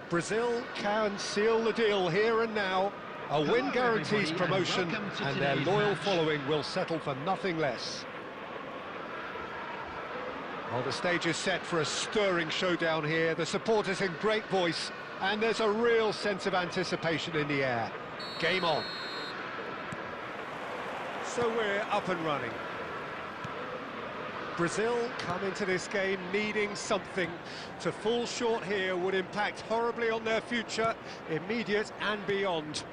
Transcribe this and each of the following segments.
Brazil can seal the deal here and now. A win guarantees promotion, and their loyal following will settle for nothing less. Well, the stage is set for a stirring showdown here. The supporters in great voice, and there's a real sense of anticipation in the air. Game on. So we're up and running. Brazil come into this game needing something. To fall short here would impact horribly on their future, immediate and beyond.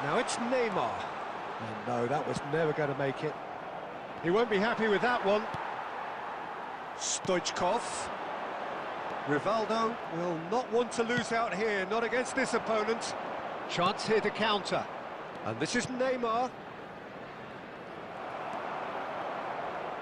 Now it's Neymar. And no, that was never going to make it. He won't be happy with that one. Stoichkov. Rivaldo will not want to lose out here, not against this opponent. Chance here to counter. And this is Neymar.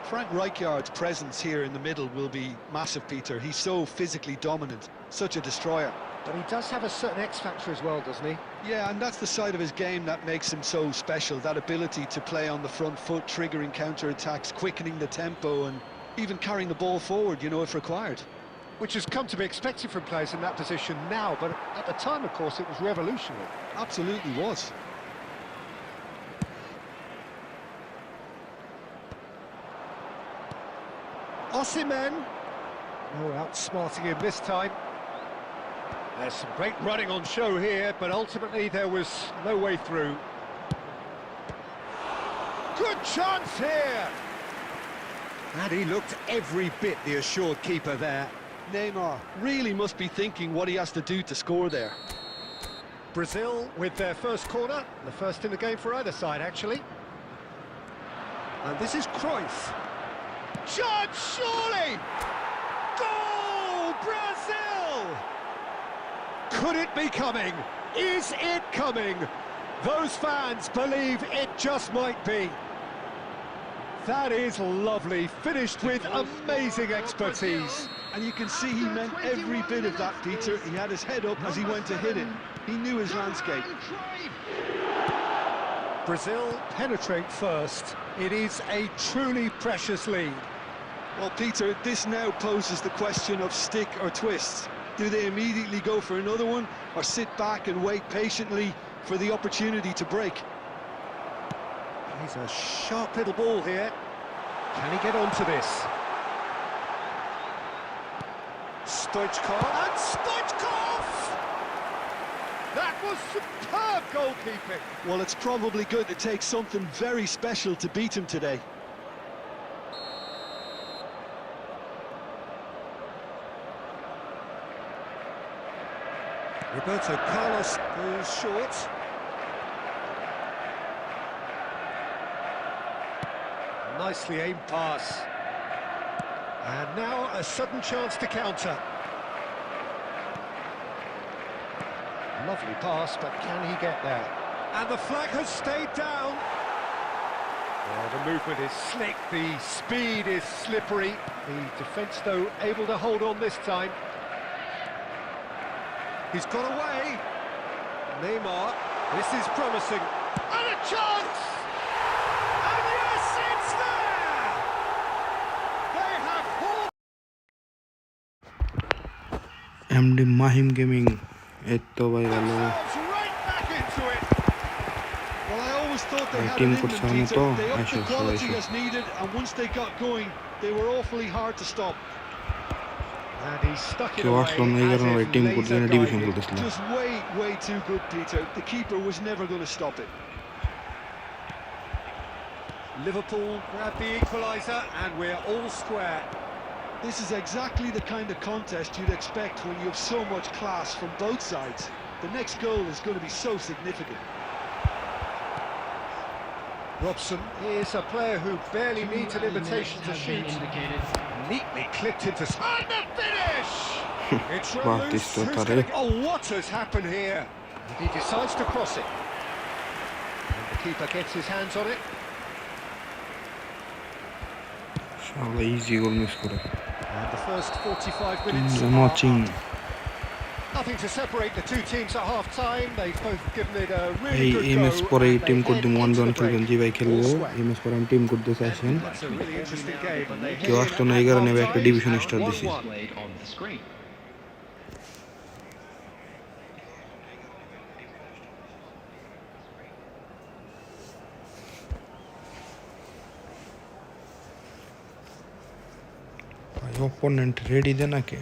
Frank Rijkaard's presence here in the middle will be massive, Peter. He's so physically dominant, such a destroyer. But he does have a certain X-factor as well, doesn't he? Yeah, and that's the side of his game that makes him so special, that ability to play on the front foot, triggering counter-attacks, quickening the tempo, and even carrying the ball forward, you know, if required. Which has come to be expected from players in that position now, but at the time, of course, it was revolutionary. Absolutely was. Osimhen. Oh, outsmarting him this time. There's some great running on show here, but ultimately there was no way through. Good chance here! And he looked every bit the assured keeper there. Neymar really must be thinking what he has to do to score there. Brazil with their first corner, the first in the game for either side, actually. And this is Cruyff. Chance, surely! Goal, Brazil! Could it be coming? Is it coming? Those fans believe it just might be. That is lovely, finished with amazing expertise. And you can see he meant every bit of that, Peter. He had his head up as he went to hit it. He knew his landscape. Brazil penetrate first. It is a truly precious lead. Well, Peter, this now poses the question of stick or twist. Do they immediately go for another one, or sit back and wait patiently for the opportunity to break? He's a sharp little ball here. Can he get onto this? Stoichkov, and Stoichkov! That was superb goalkeeping. Well, it's probably going to take something very special to beat him today. Roberto Carlos goes short. Nicely aimed pass. And now a sudden chance to counter. Lovely pass, but can he get there? And the flag has stayed down. Oh, the movement is slick, the speed is slippery. The defence, though, able to hold on this time. He's got away. Neymar, this is promising. And a chance! And yes, it's there! They have pulled. MD Mahim Gaming. Etto bhai galo. Right back into it. Well, I always thought they had team it in could them, sign Peter. it They upped the all. quality as needed, and once they got going, they were awfully hard to stop. And he stuck it কেউ away আসলো না এই as কারণে if team করতে laser division guided. করতেছিল Just way too good, Peter. The keeper was never going to stop it. Liverpool grab the equaliser and we're all square. This is exactly the kind of contest you'd expect when you have so much class from both sides. The next goal is going to be so significant. Robson is a player who barely needs an invitation to shoot. Neatly clipped into... And the finish! It's Rose who's gonna... Oh, what has happened here? He decides to cross it. And the keeper gets his hands on it. শালা easy goal miss করে And the first 45 minutes watching nothing to separate the two teams at half-time. They've both given it a really এই good go. MS পরে and they team code head দিম into 1v1 the খেলবেন break. জি ভাই খেলবো All square. MS পরে আমি team code দিতে আসেন That's a really interesting game. And they কেউ head আসতো in না at এই কারণে আমি half-time একটা ডিভিশন at স্টার দিছি 1-1. অপোনেন্ট রেডি দে নাকি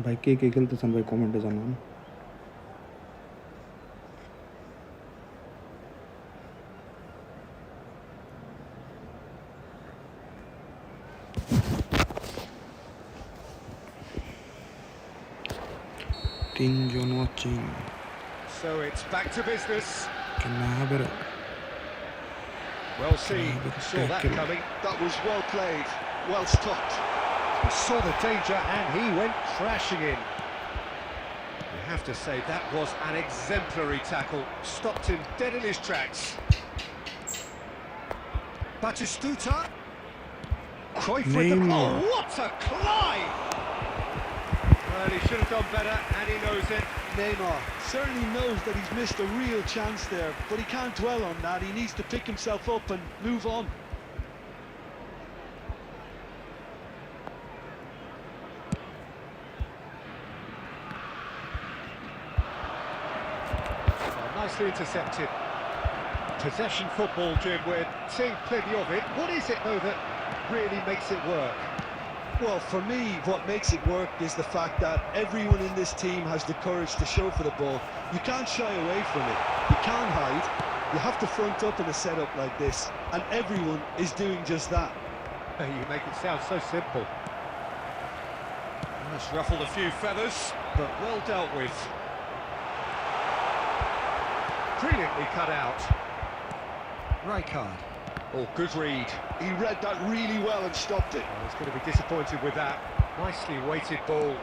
ভাই কে কে খেলতেছেন ভাই কমেন্টে জানান তিনজন watching So it's back to business. কেনা হবে রে Well seen, saw that tackle. coming. That was well played, well stopped. He saw the danger and he went crashing in. You have to say that was an exemplary tackle. Stopped him dead in his tracks. Batistuta. Cruyff with the... Neymar. Oh, what a climb! Well, he should have done better and he knows it. Neymar certainly knows that he's missed a real chance there, but he can't dwell on that. He needs to pick himself up and move on. Well, nicely intercepted. Possession football, Jim, we're seeing plenty of it. What is it, though, that really makes it work? Well, for me, what makes it work is the fact that everyone in this team has the courage to show for the ball. You can't shy away from it. You can't hide. You have to front up in a setup like this, and everyone is doing just that. You make it sound so simple. That's ruffled a few feathers, but well dealt with. Brilliantly cut out. Rijkaard. Oh, good read. He read that really well and stopped it. Oh, he's going to be disappointed with that. Nicely weighted ball.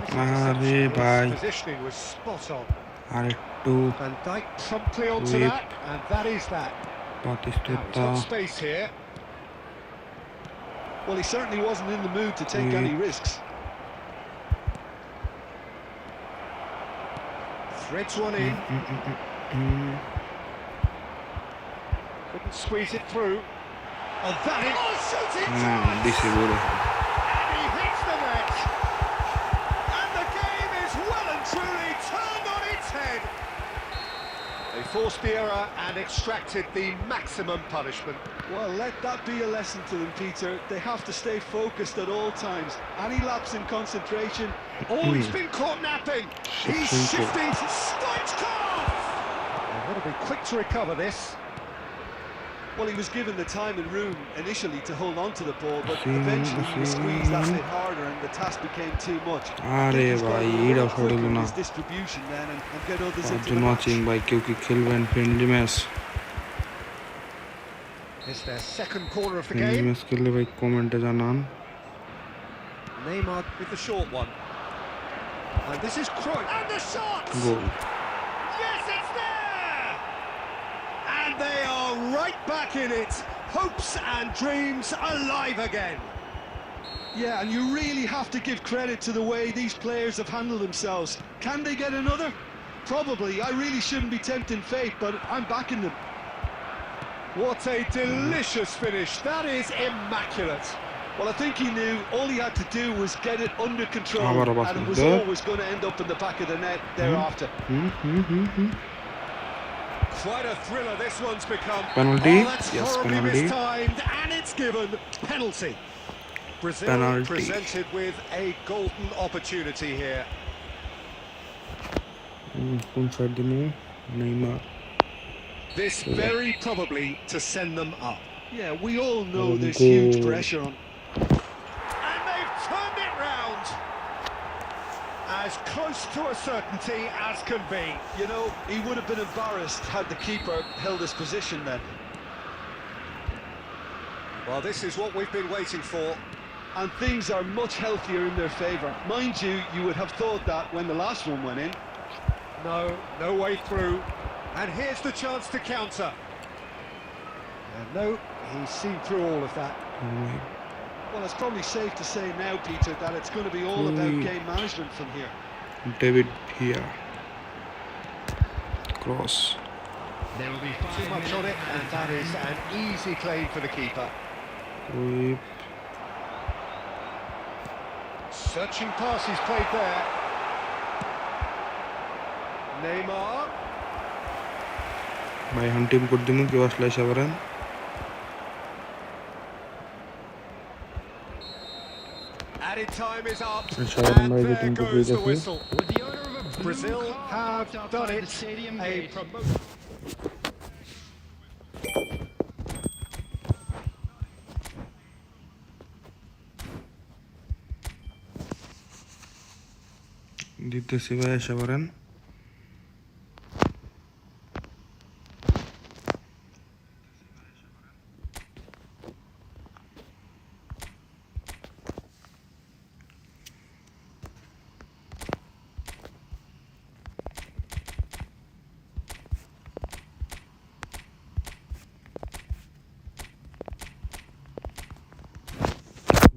Nice Arre, interception. bhai. His positioning was spot on. আরেকটু Van Dijk promptly onto Whip. that, and that is that. Now he's বাতিস্তুতা got space here. Well, he certainly wasn't in the mood to take any risks. Threads one in. Couldn't squeeze it through. And that is... Oh, shooting tries! দিছি বলে And he hits the net! And the game is well and truly turned on its head! They forced the error and extracted the maximum punishment. Well, let that be a lesson to them, Peter. They have to stay focused at all times. Any lapse in concentration. Oh, he's been caught napping! He's shifting! Stoichkov! They've got to be quick to recover this. Well, he was given the time and room initially to hold on to the ball, but eventually he was squeezed that bit harder and the task became too much. আরে ভাই এটা হলো না His distribution then and get others into পাঁচজন the match. Watching ভাই কেউ কি খেলবেন friendly match It's their second corner of the friendly game. Match খেললে ভাই কমেন্টে জানান Neymar with the short one. And this is Cruyff. And the shot! Goal Yes, it's there! And they are right back in it. Hopes and dreams alive again. Yeah, and you really have to give credit to the way these players have handled themselves. Can they get another? Probably. I really shouldn't be tempting fate, but I'm backing them. What a delicious finish. That is immaculate. Well, I think he knew all he had to do was get it under control, and it was always going to end up in the back of the net thereafter. Quite a thriller this one's become. Penalty? Oh, that's Yes, horribly penalty. mistimed, and it's given penalty. Brazil Penalty. presented with a golden opportunity here. কোন side দিমু Neymar This very probably to send them up. Yeah, we all know there's goal. huge pressure on. And they've turned it round. As close to a certainty as can be. You know, he would have been embarrassed had the keeper held his position then. Well, this is what we've been waiting for. And things are much healthier in their favour. Mind you, you would have thought that when the last one went in. No way through. And here's the chance to counter. And no, he's seen through all of that. Well, it's probably safe to say now, Peter, that it's going to be all about game management from here. David Villa cross There will be too much on it, and that is an easy claim for the keeper. Whip Searching pass he's played there. Neymar. ভাই এখন team code দিমু কেউ আসলে এসে করেন Added time is up, Sharon and bhai je there tum ko goes the bhej whistle. With the owner of a blue Brazil car have parked done outside it. the stadium A gate. promotion. দিতেছি ভাই এসে করেন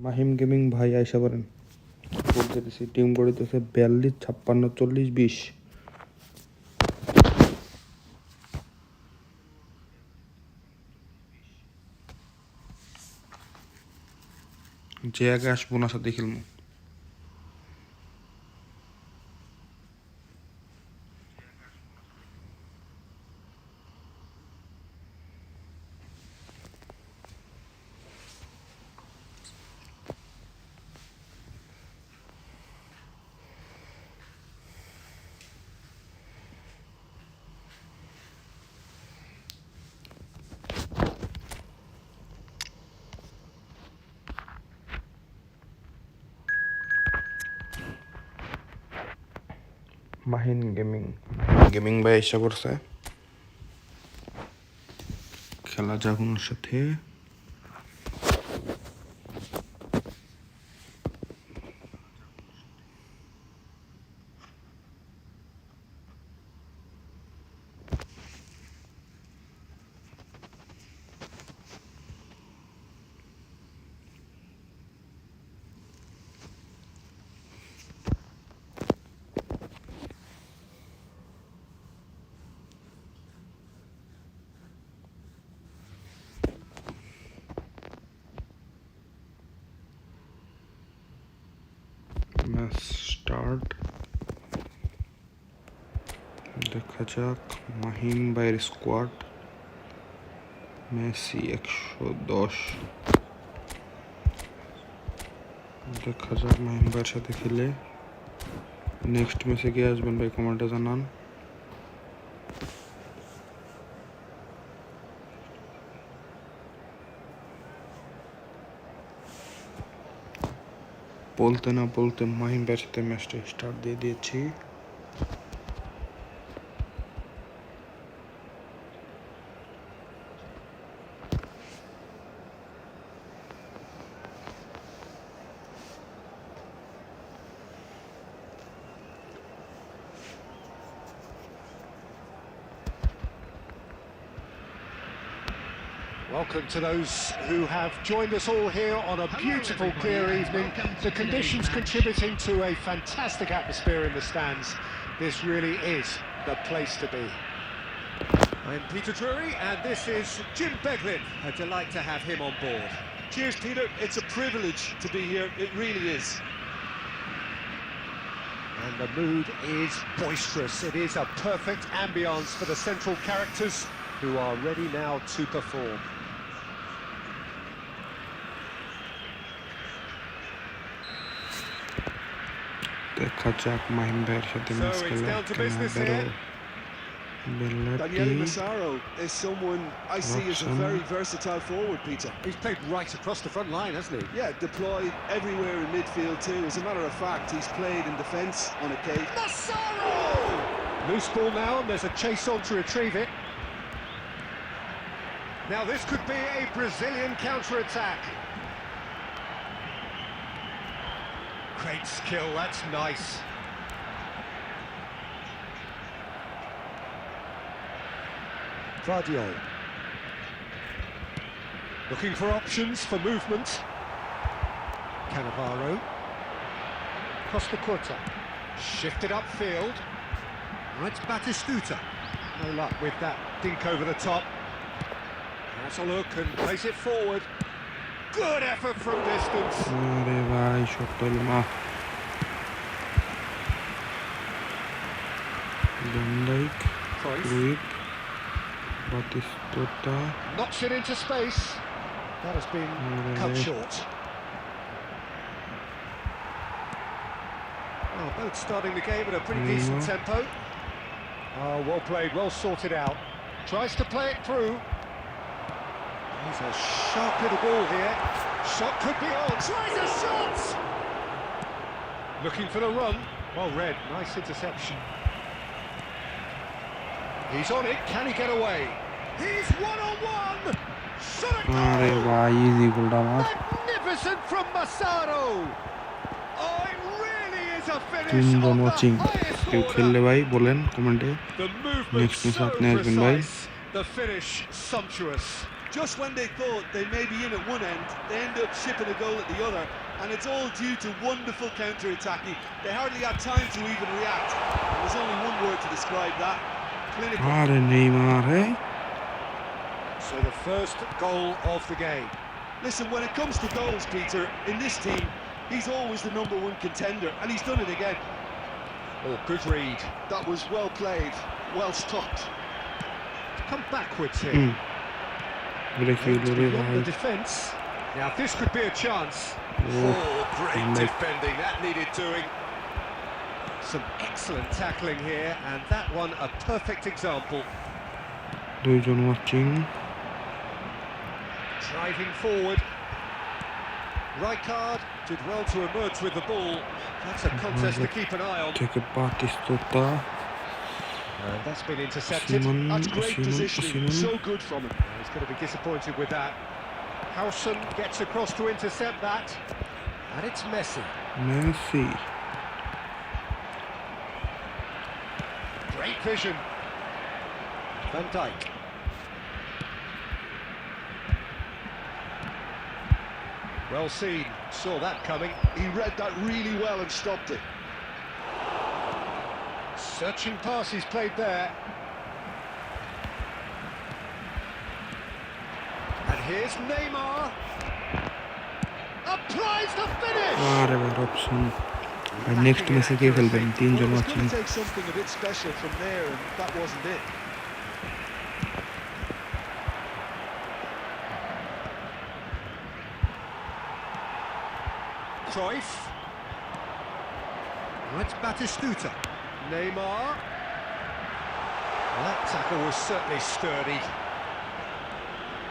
Mahim gaming ভাই আইসা করেন বলতেছি team গড়িতেছে 42 56 40 20 যে আগে আসবো না সাথে খেলবো মাহিন গেমিং ভাই এসে করছে খেলা যাক ওনার সাথে ম্যাচ স্টার্ট দেখা যাক মাহিম ভাইয়ের স্কোয়াড মেসি 110 দেখা যাক মাহিম ভাইয়ের সাথে খেলে নেক্সট ম্যাচে কে আসবেন ভাই কমেন্টে জানান বলতে না বলতে মাহিম ভাইয়ের সাথে ম্যাচটা স্টার্ট দিয়ে দিয়েছি Welcome to those who have joined us all here on a beautiful, clear evening. The conditions contributing to a fantastic atmosphere in the stands. This really is the place to be. I'm Peter Drury, and this is Jim Beglin. A delight to have him on board. Cheers, Peter. It's a privilege to be here. It really is. And the mood is boisterous. It is a perfect ambience for the central characters who are ready now to perform. দেখা যাক মাহিম ভাইয়ের সাথে So match it's খেলা down to কেনা business বেরো here. Daniele বেল্লাটি Massaro is someone I see as a Robson. very versatile forward, Peter. He's played right across the front line, hasn't he? Yeah, deployed everywhere in midfield too. As a matter of fact, he's played in defence on occasion. Massaro! Loose ball now, and there's a chase on to retrieve it. Now this could be a Brazilian counter-attack. Great skill, that's nice. Vardio. Looking for options for movement. Cannavaro. Costa Curta. Shifted upfield. Right, Batistuta. No luck with that dink over the top. Has a look and plays it forward. Good effort from distance. আরে ভাই shot পেলাম Van Dijk, Cruyff Cruyff, Batistuta, knocks it into space. That has been cut short. Oh, both starting the game at a pretty decent tempo. Oh, well played, well sorted out. Tries to play it through. He's a sharp little ball here. Shot could be on. Tries a shot! Looking for the run. Well read, nice interception. He's on it, can he get away? He's one-on-one! Shot a আরে goal! ভাই easy গোলটা আমার Magnificent from Massaro! Oh, it really is a finish তিনজন of watching the highest কেউ order. খেললে ভাই বলেন কমেন্টে The movement next match so আপনি আসবেন ভাই precise, the finish sumptuous. Just when they thought they may be in at one end, they end up shipping a goal at the other, and it's all due to wonderful counter-attacking. They hardly had time to even react. There's only one word to describe that: clinical. আরে Neymar হে So the first goal of the game. Listen, when it comes to goals, Peter, in this team, he's always the #1 contender, and he's done it again. Oh, good read. That was well played, well stopped. Come backwards here. Break Aimed হইল রে beyond ভাই the defence. Now this could be a chance. ও Great Van Dijk. defending, that needed doing. Some excellent tackling here, and that one a perfect example. দুইজন watching Driving forward. Rijkaard did well to emerge with the ball. That's a contest to keep an eye on. থেকে বাতিস্তুতা And that's been intercepted. Simon That's great Simon positioning, Simon so good from him. He's going to be disappointed with that. Howson gets across to intercept that. And it's Messi. Messi Great vision. Van Dijk. Well seen. Saw that coming. He read that really well and stopped it. Searching pass he's played there. And here's Neymar. Applies the finish! আরে ভাই Robson ভাই next ম্যাচে কে খেলবেন তিনজন Well, it was watching going to take something a bit special from there, and that wasn't it. Cruyff. Now it's Batistuta. Neymar. That tackle was certainly sturdy.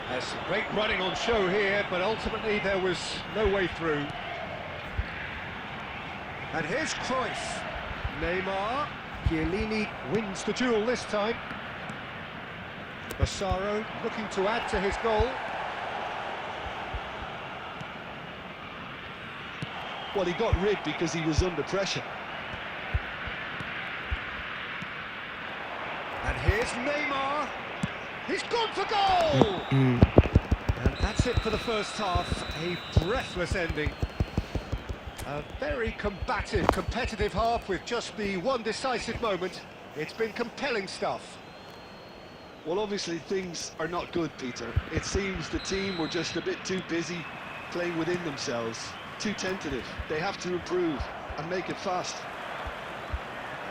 There's some great running on show here, but ultimately there was no way through. And here's Cruyff. Neymar. Chiellini wins the duel this time. Massaro looking to add to his goal. Well, he got rid because he was under pressure. And here's Neymar. He's gone for goal! And that's it for the first half. A breathless ending. A very combative, competitive half with just the one decisive moment. It's been compelling stuff. Well, obviously things are not good, Peter. It seems the team were just a bit too busy playing within themselves, too tentative. They have to improve and make it fast.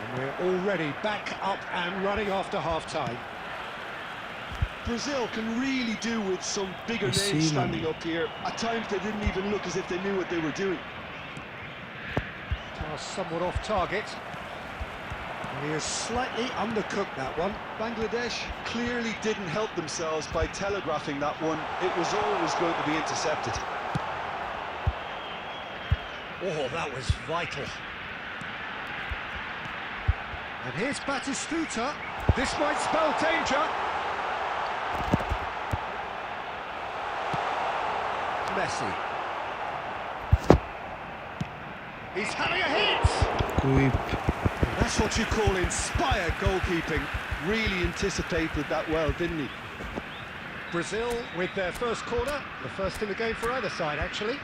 And we're already back up and running after half-time. Brazil can really do with some bigger I see, names man. standing up here. At times they didn't even look as if they knew what they were doing. Pass somewhat off target. He has slightly undercooked that one. Bangladesh clearly didn't help themselves by telegraphing that one. It was always going to be intercepted. Oh, that was vital. And here's Batistuta. This might spell danger. Messi. He's having a hit! কুইপ That's what you call inspired goalkeeping. Really anticipated that well, didn't he? Brazil with their first corner, the first in the game for either side, actually.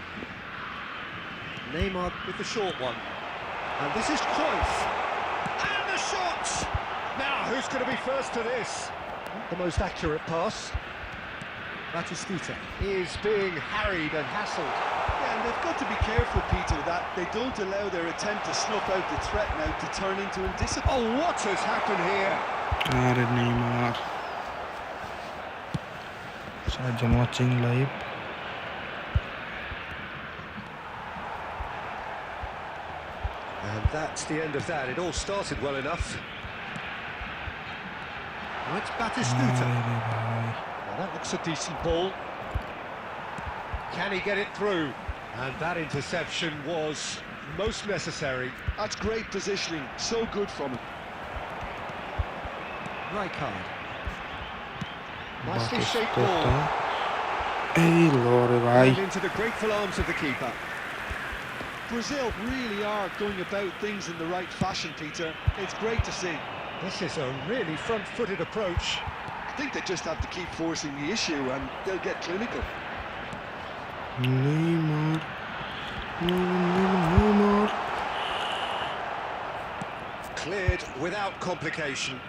Neymar with the short one. And this is Cruyff. And the shot! Now, who's going to be first to this? Not the most accurate pass. Batistuta is being harried and hassled. Yeah, Yeah, and they've got to be careful, Peter, that they don't allow their attempt to snuff out the threat now to turn into indiscipline. Oh, what has happened here? अरे Neymar Sergeant watching live. And that's the end of that. It all started well enough. Well, it's Batistuta. Well, that looks a decent ball. Can he get it through? And that interception was most necessary. That's great positioning, so good from him. Rijkaard. Nicely shaped ball. Hey, Lord, And into the grateful arms of the keeper. Brazil really are going about things in the right fashion, Peter. It's great to see. This is a really front-footed approach. I think they just have to keep forcing the issue and they'll get clinical. Neymar. Neymar. Cleared without complication.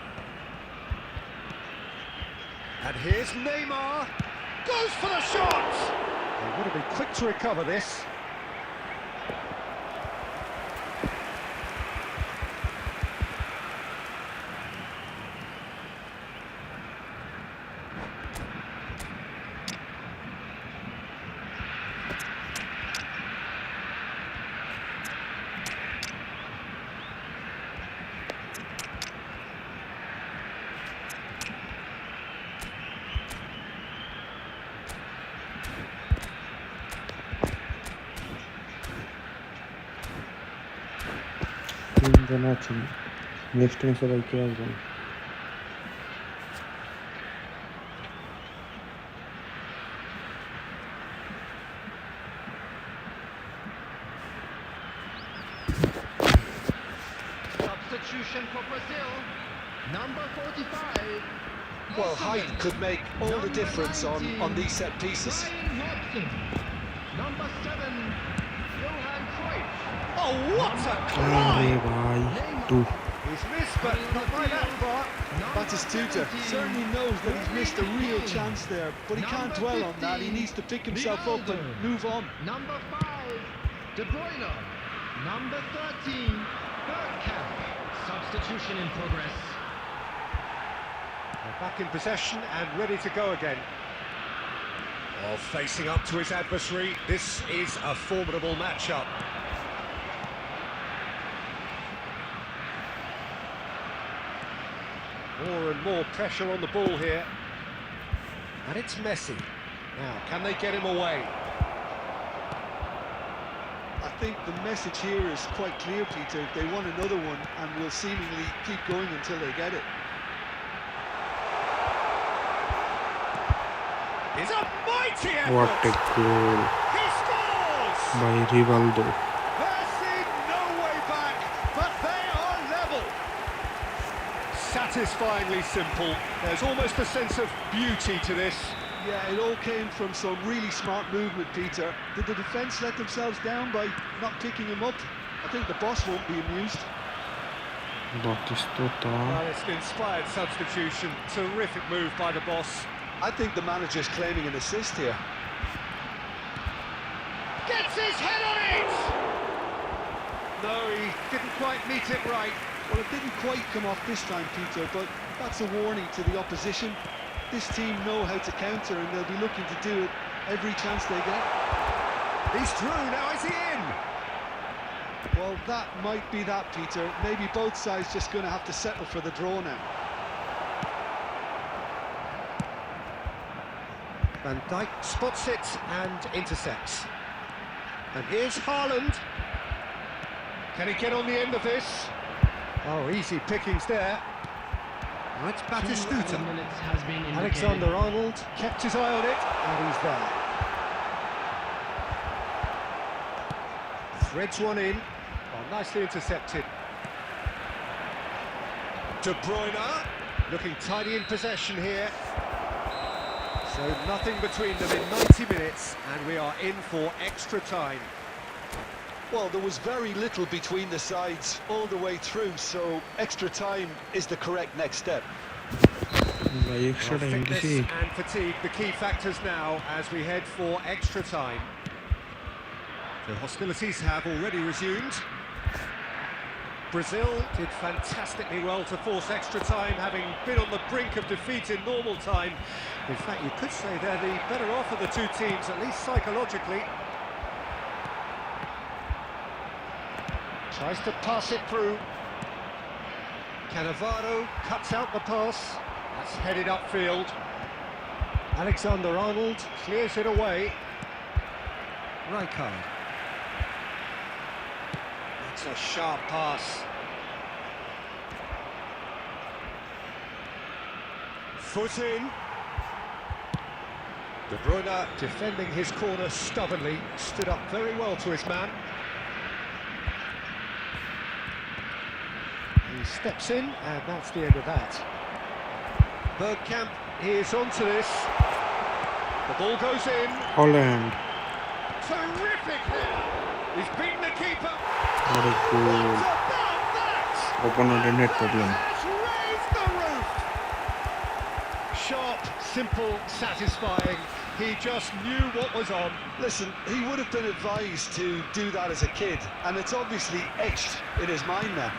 And here's Neymar. Goes for the shot! They would have been quick to recover this. Next match বাইকে আসবেন Substitution for Brazil, number 45. Well, height could make all the difference on these set pieces. Number 7, Johan Cruyff. Oh, what a अरे climb! भाई तू He's missed, but not by that far. Batistuta certainly knows that he's missed a real chance there, but he can't dwell on that. He needs to pick himself up and move on. Number 5, De Bruyne. Number 13, Bergkamp. Substitution in progress. They're back in possession and ready to go again. Oh, facing up to his adversary, this is a formidable matchup. More and more pressure on the ball here. And it's Messi. Now, can they get him away? I think the message here is quite clear, Peter. They want another one and will seemingly keep going until they get it. It's a mighty effort! what a goal He scores! by Rivaldo There seemed no way back, but they are level. Satisfyingly simple. There's almost a sense of beauty to this. Yeah, it all came from some really smart movement, Peter. Did the defence let themselves down by not picking him up? I think the boss won't be amused. Batistuta Well, it's an inspired substitution. Terrific move by the boss. I think the manager's claiming an assist here. Gets his head on it! No, he didn't quite meet it right. Well, it didn't quite come off this time, Peter, but that's a warning to the opposition. This team know how to counter and they'll be looking to do it every chance they get. He's through, now is he in? Well, that might be that, Peter. Maybe both sides just going to have to settle for the draw now. Van Dijk spots it and intercepts. And here's Haaland. Can he get on the end of this? Oh, easy pickings there. Now it's Batistuta. Minutes has been indicated. Alexander-Arnold kept his eye on it, and he's there. Threads one in. Oh, nicely intercepted. De Bruyne, looking tidy in possession here. So nothing between them in 90 minutes, and we are in for extra time. Well, there was very little between the sides all the way through, so extra time is the correct next step. by extra Well, time fitness দিছি and fatigue, the key factors now as we head for extra time. The hostilities have already resumed. Brazil did fantastically well to force extra time, having been on the brink of defeat in normal time. In fact, you could say they're the better off of the two teams, at least psychologically. Tries to pass it through. Cannavaro cuts out the pass. That's headed upfield. Alexander-Arnold clears it away. Rijkaard. That's a sharp pass. Foot in. De Bruyne, defending his corner stubbornly, stood up very well to his man. He steps in, and that's the end of that. Bergkamp is onto this. The ball goes in. Holland. Terrific here. He's beaten the keeper. What a goal. What about that? Opponent net problem. Has raised the roof. Sharp, simple, satisfying. He just knew what was on. Listen, he would have been advised to do that as a kid, and it's obviously etched in his mind now.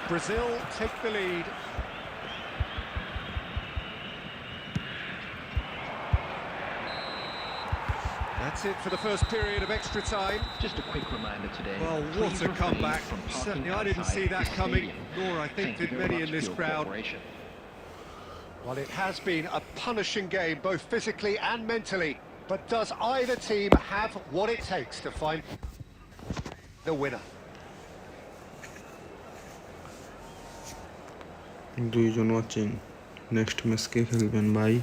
Brazil take the lead. That's it for the first period of extra time. Just a quick reminder today. Well, what a comeback. Certainly I didn't see that coming, nor I think did many in this crowd. Well, it has been a punishing game, both physically and mentally. But does either team have what it takes to find the winner? দুইজন watching next match কে খেলবেন ভাই?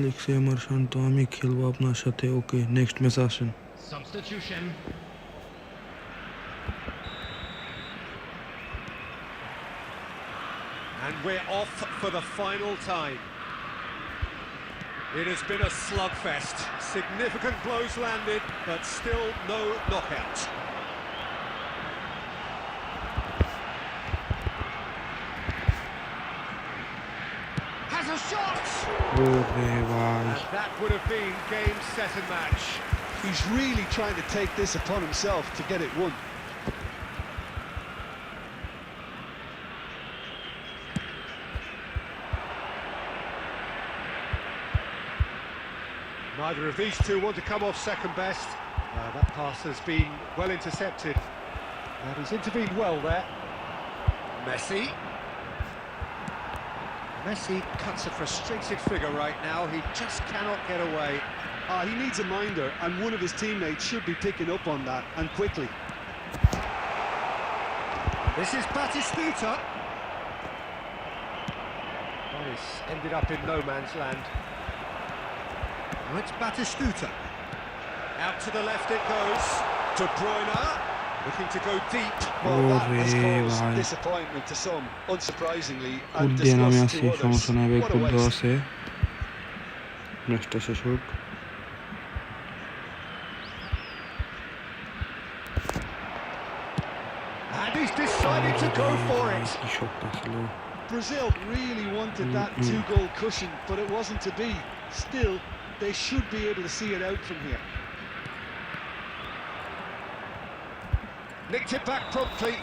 লিখছে আমার শান্ত, আমি খেলবো আপনার সাথে। ওকে, next match আসেন। Substitution. And we're off for the final time. It has been a slugfest. Significant blows landed, but still no knockout. Has a shot! ওরে ভাই, And that would have been game, set and match. He's really trying to take this upon himself to get it won. Neither of these two want to come off second best. That pass has been well intercepted. And he's intervened well there. Messi. Messi cuts a frustrated figure right now. He just cannot get away. He needs a minder, and one of his teammates should be picking up on that, and quickly. This is Batistuta. Well, he's ended up in no man's land. Now it's Batistuta. Out to the left it goes. De Bruyne looking to go deep. Well, that has ওরে caused ভাই, disappointment to some, unsurprisingly, কুদ and দিয়ে নামে disgust আসি, to others. সমস্যা নাই ভাই, What a কুদ দেওয়া waste. আছে। ম্যাচটা শেষ হোক। And he's decided to go for it. কি শটটা ছিল! Brazil really wanted that two-goal cushion, but it wasn't to be. Still, they should be able to see it out from here. Nicked it back promptly.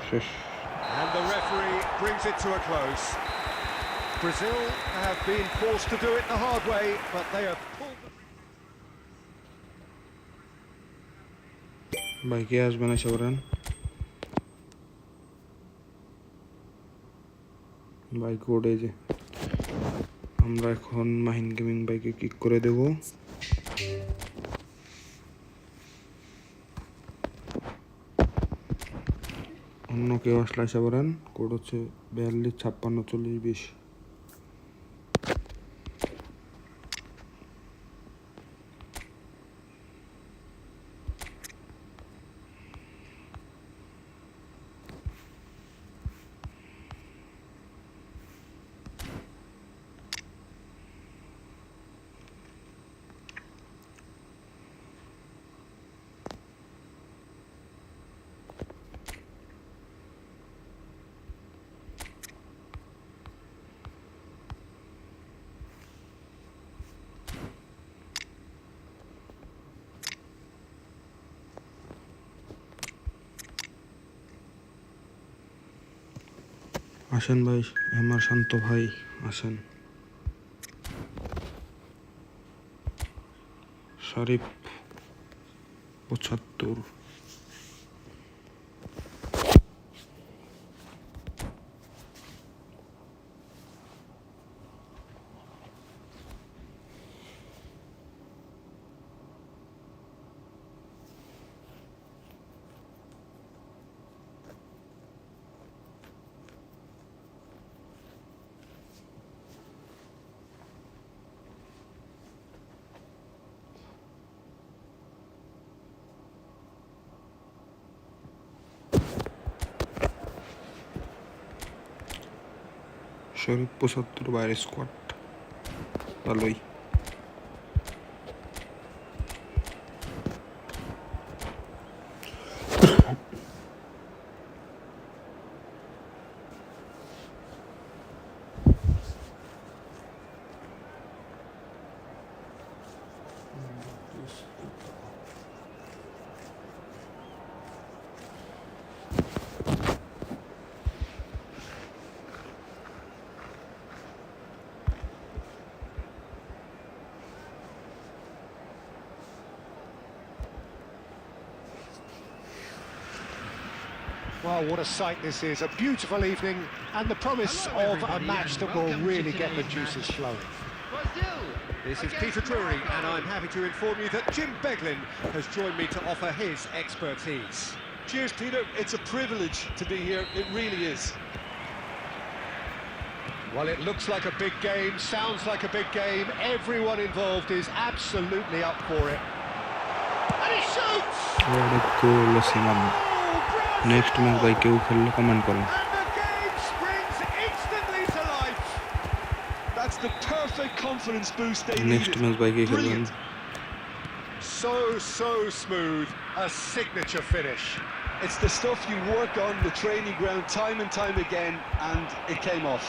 শেষ। And the referee brings it to a close. Brazil have been forced to do it the hard way, but they have pulled the... ভাই কে আসবেন আশা করেন? ভাই code এই যে, আমরা এখন Mahin gaming বাইকে কিক করে দেব। অন্য কেউ আসলে আশা করেন। কোড হচ্ছে 42 56 40 20। আসেন ভাই, আমার শান্ত ভাই আসেন। শরীফ 75। শরীফ 75 বাইরে স্কোয়াড ভালোই। Well, what a sight this is. A beautiful evening and the promise Hello, of a everybody, match and that will welcome to really get the today's juices match. flowing. Brazil. This is against Peter Drury, Morocco. and I'm happy to inform you that Jim Beglin has joined me to offer his expertise. Cheers, Peter. It's a privilege to be here. It really is. Well, it looks like a big game, sounds like a big game. Everyone involved is absolutely up for it. And he shoots! গোল সিমান। Oh, Brazil! Next match ভাই কেউ খেললে comment করুন। And the game springs instantly to life. That's the perfect confidence boost they next needed. Match ভাই কে খেলবেন? Brilliant. So smooth, a signature finish. It's the stuff you work on the training ground time and time again, and it came off.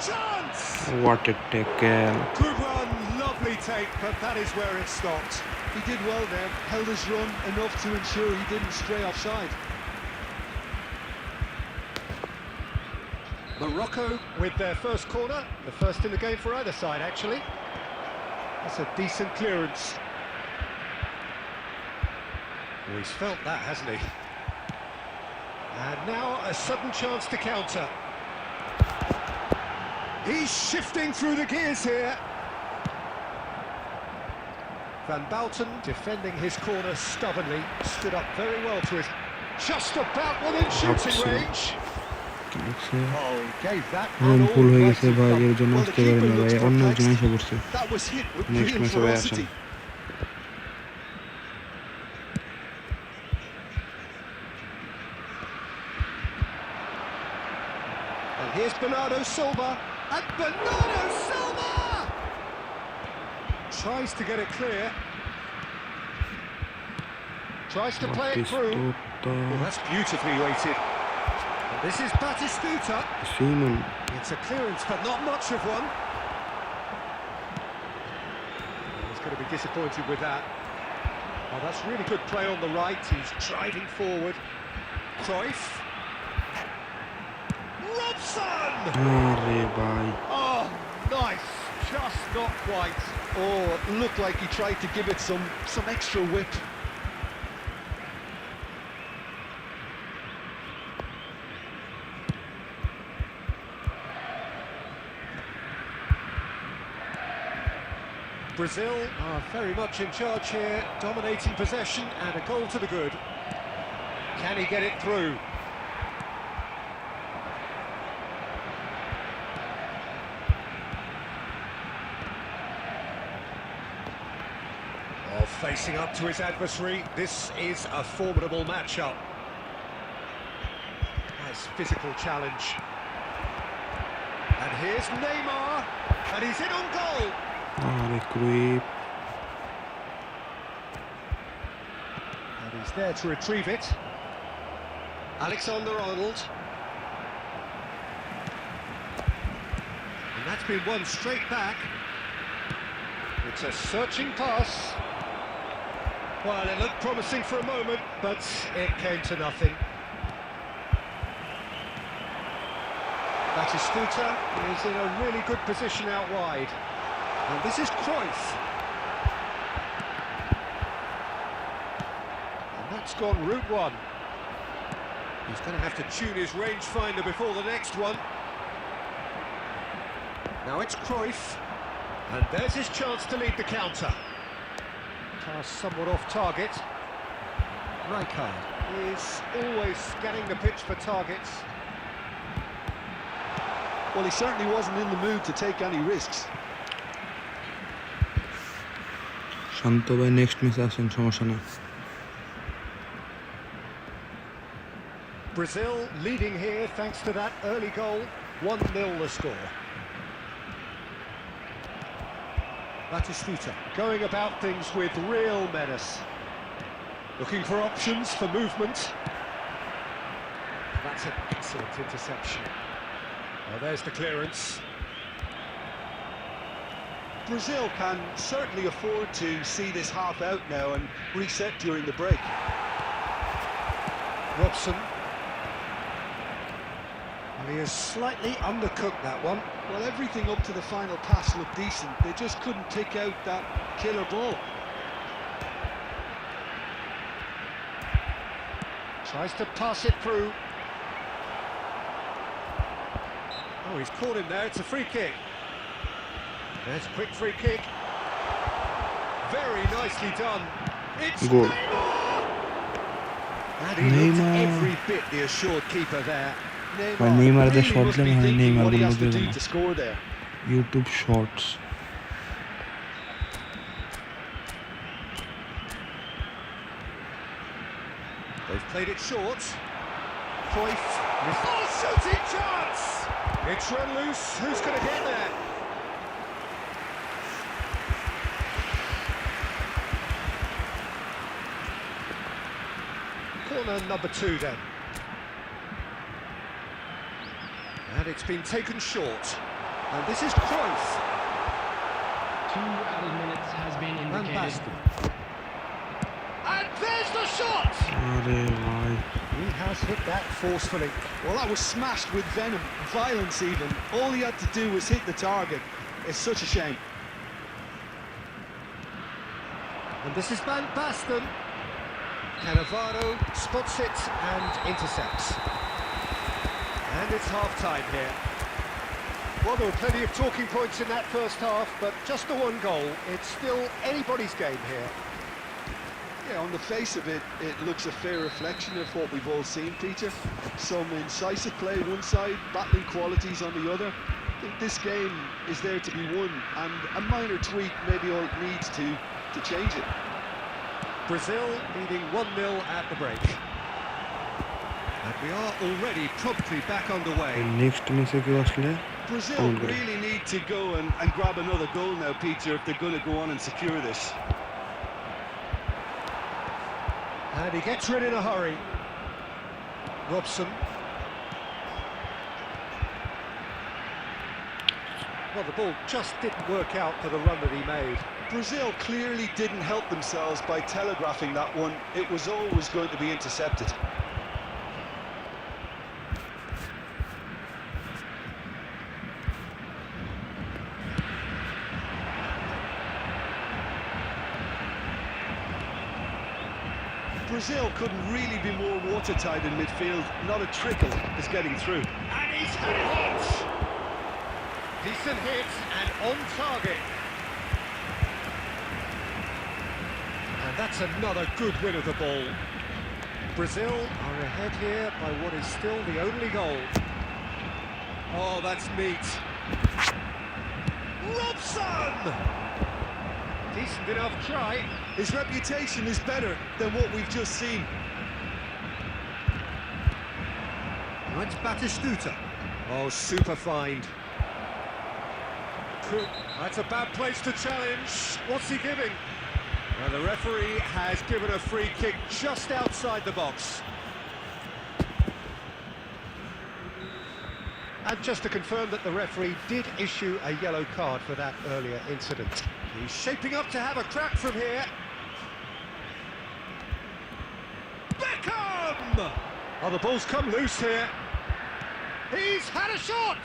Chance! What a tackle! Good run, lovely take, but that is where it stopped. He did well there, held his run enough to ensure he didn't stray offside. Morocco with their first corner, the first in the game for either side, actually. That's a decent clearance. Well, he's felt that, hasn't he? And now a sudden chance to counter. He's shifting through the gears here. Van Bouten defending his corner stubbornly, stood up very well to it. Just about within shooting range. Oh, gave that room one full all হয়ে right গেছে in ভাই, front. এর জন্য Well, the আসতে পারি keeper না ভাই, looks অন্য একজন perplexed. এসে পড়ছে। That was hit with Next real match হবে ferocity. And here's Bernardo Silva, and Bernardo Silva tries to get it clear, tries to play it through. Well, that's beautifully weighted. And this is Batistuta. Simon It's a clearance, but not much of one. He's going to be disappointed with that. Oh, that's really good play on the right. He's driving forward. Cruyff. Robson! আরে ভাই, Oh, nice. Just not quite. Oh, it looked like he tried to give it some extra whip. Brazil are very much in charge here, dominating possession and a goal to the good. Can he get it through? Oh, facing up to his adversary, this is a formidable matchup. Nice physical challenge. And here's Neymar, and he's in on goal. আরে Cruyff, And he's there to retrieve it. Alexander-Arnold. And that's been won straight back. It's a searching pass. Well, it looked promising for a moment, but it came to nothing. Batistuta is in a really good position out wide. And this is Cruyff. And that's gone route one. He's going to have to tune his rangefinder before the next one. Now it's Cruyff. And there's his chance to lead the counter. Pass somewhat off target. Rijkaard is always scanning the pitch for targets. Well, he certainly wasn't in the mood to take any risks. শান্ত ভাই next ম্যাচে আসেন, সমস্যা না। Brazil leading here thanks to that early goal. 1-0 the score. Batistuta going about things with real menace. Looking for options for movement. That's an excellent interception. Well, there's the clearance. Brazil can certainly afford to see this half out now and reset during the break. Robson. Well, he has slightly undercooked that one. Well, everything up to the final pass looked decent. They just couldn't pick out that killer ball. Tries to pass it through. Oh, he's caught him there. It's a free kick. There's a quick free kick. Very nicely done. It's Goal. Neymar! And he looked every bit the assured keeper there. Neymar Really shot must দিলে be হয় thinking Neymar what he বলবো has to দেবে do না। to score there. YouTube Shorts. They've played it short. Cruyff. Oh, shooting chance! It's run loose. Who's going to get there? Corner number 2 then. And it's been taken short. And this is Cruyff. 2 added minutes has been And indicated. Baston. And there's the shot! আরে ভাই, He has hit that forcefully. Well, that was smashed with venom, violence even. All he had to do was hit the target. It's such a shame. And this is Van Basten. Cannavaro spots it and intercepts. And it's half-time here. Well, there were plenty of talking points in that first half, but just the one goal. It's still anybody's game here. Yeah, on the face of it, it looks a fair reflection of what we've all seen, Peter. Some incisive play one side, battling qualities on the other. I think this game is there to be won, and a minor tweak may be all it needs to change it. Brazil leading 1-0 at the break. And we are already promptly back underway. Next ম্যাচে কেউ আসলে Brazil Come on, guys. really need to go and grab another goal now, Peter, if they're going to go on and secure this. And he gets rid in a hurry. Robson. Well, the ball just didn't work out for the run that he made. Brazil clearly didn't help themselves by telegraphing that one. It was always going to be intercepted. Brazil couldn't really be more watertight in midfield. Not a trickle is getting through. And he's had it hot! Decent hit and on target. And that's another good win of the ball. Brazil are ahead here by what is still the only goal. Oh, that's neat. Robson! Decent enough try. His reputation is better than what we've just seen. Now it's Batistuta. Oh, super find. That's a bad place to challenge. What's he giving? Well, the referee has given a free kick just outside the box. And just to confirm that the referee did issue a yellow card for that earlier incident. He's shaping up to have a crack from here. Beckham! Oh, the ball's come loose here. He's had a shot!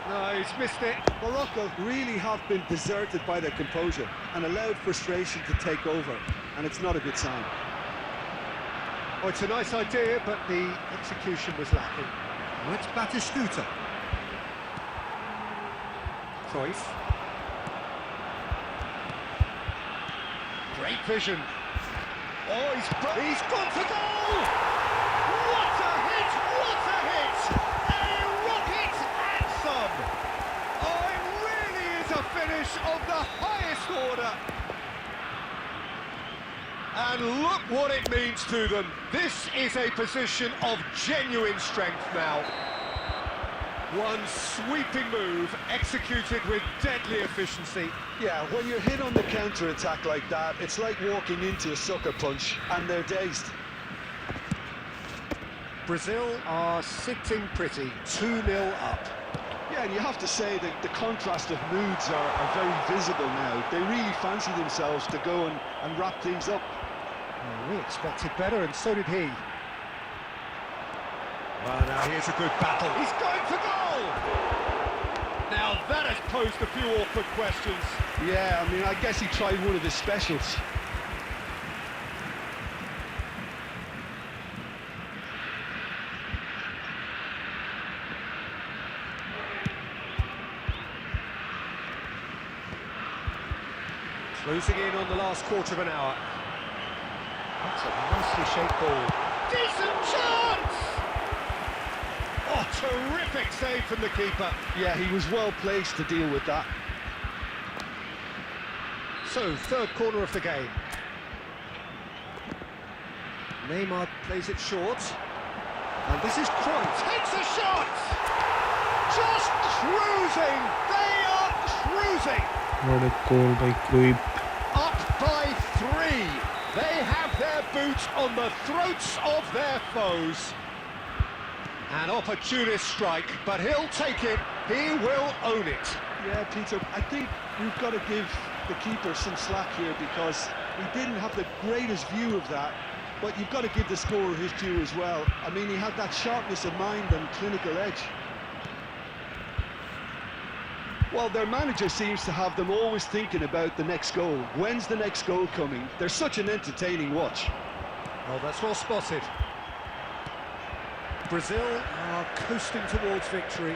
No, he's missed it. Morocco really have been deserted by their composure and allowed frustration to take over, and it's not a good sign. Oh, it's a nice idea, but the execution was lacking. Now it's Batistuta. Cruyff. Great vision. Oh, he's gone for goal! What a hit! What a hit! A rocket anthem! Oh, it really is a finish of the highest order. And look what it means to them. This is a position of genuine strength now. One sweeping move, executed with deadly efficiency. Yeah, when you're hit on the counter-attack like that, it's like walking into a sucker punch, and they're dazed. Brazil are sitting pretty, 2-0 up. Yeah, and you have to say that the contrast of moods are very visible now. They really fancy themselves to go and wrap things up. Well, we expected better, and so did he. Well, now here's a good battle. He's going for goal! Now that has posed a few awkward questions. Yeah, I mean, I guess he tried one of his specials. Closing in on the last quarter of an hour. That's a nicely shaped ball. Decent chance! Oh, terrific save from the keeper. Yeah, he was well placed to deal with that. So, third corner of the game. Neymar plays it short. And this is Cruyff. Takes a shot! Just cruising! They are cruising! What a goal by Cruyff. Up by 3. They have their boots on the throats of their foes. An opportunist strike, but he'll take it. He will own it. Yeah, Peter, I think we've got to give the keeper some slack here because he didn't have the greatest view of that, but you've got to give the scorer his due as well. I mean, he had that sharpness of mind and clinical edge. Well, their manager seems to have them always thinking about the next goal. When's the next goal coming? They're such an entertaining watch. Oh, that's well spotted. Brazil are coasting towards victory.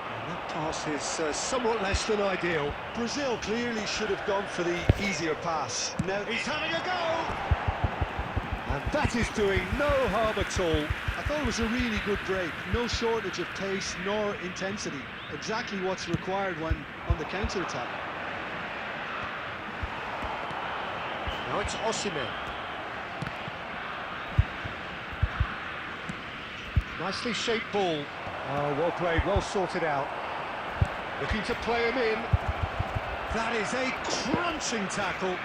And that pass is somewhat less than ideal. Brazil clearly should have gone for the easier pass. Now He's having a go! And that is doing no harm at all. I thought it was a really good break. No shortage of pace nor intensity. Exactly what's required when on the counter-attack. Now it's Osimhen. Nicely shaped ball. Oh, well played, well sorted out. Looking to play him in. That is a crunching tackle.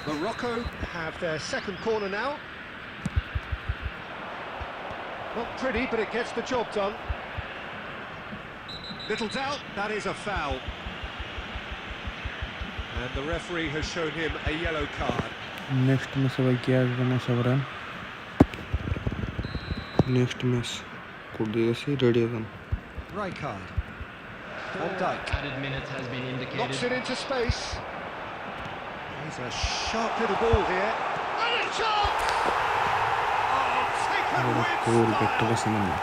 Morocco have their second corner now. Not pretty, but it gets the job done. Little doubt, that is a foul. And the referee has shown him a yellow card. Next में सवाई क्या करना सबरान next match कर दिया सी ready again. Right card. 4 Van Dijk. added minutes has been indicated. Knocks it into space. He's a sharp little ball here. And a chance! Oh, taken What a with goal back to style. the cinema.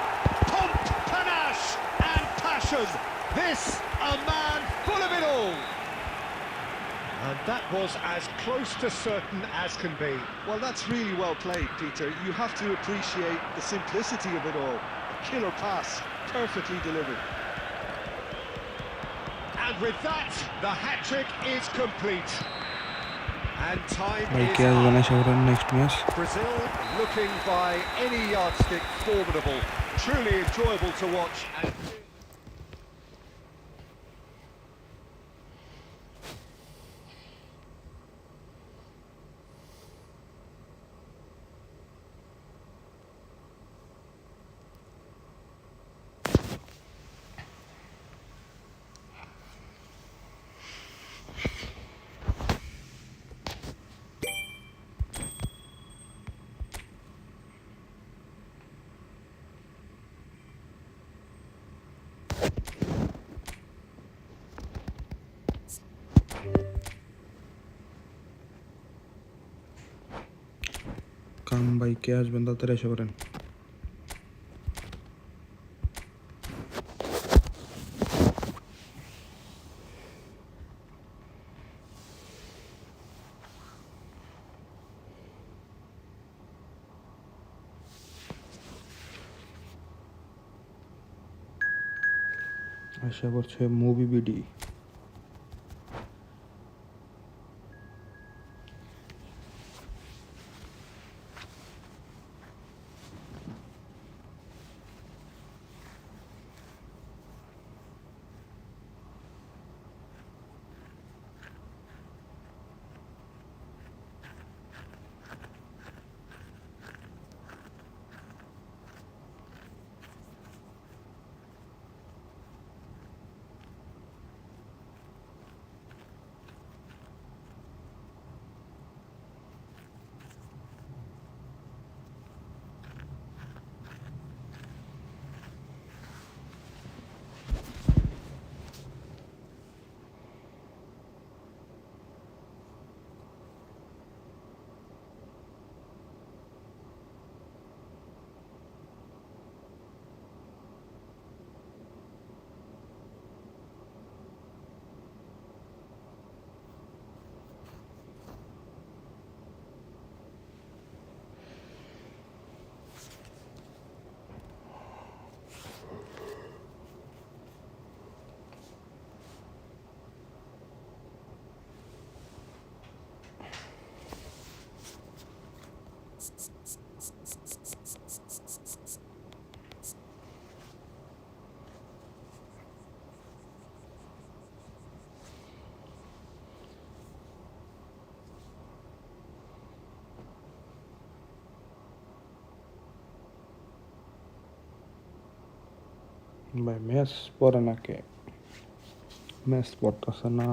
Pomp, panache and passion. This, a man full of it all. And that was as close to certain as can be. Well, that's really well played, Peter. You have to appreciate the simplicity of it all. A killer pass, perfectly delivered. And with that, the hat-trick is complete. And time भाई is क्या करना up. सबरान next match. Brazil looking by any yardstick formidable. Truly enjoyable to watch. And কাম ভাই, কে আসবেন তাড়াতাড়ি এসে করেন। আশা করছে movie BD. ভাই ম্যাচ পড়ে না কে? ম্যাচ পড়তেছে না।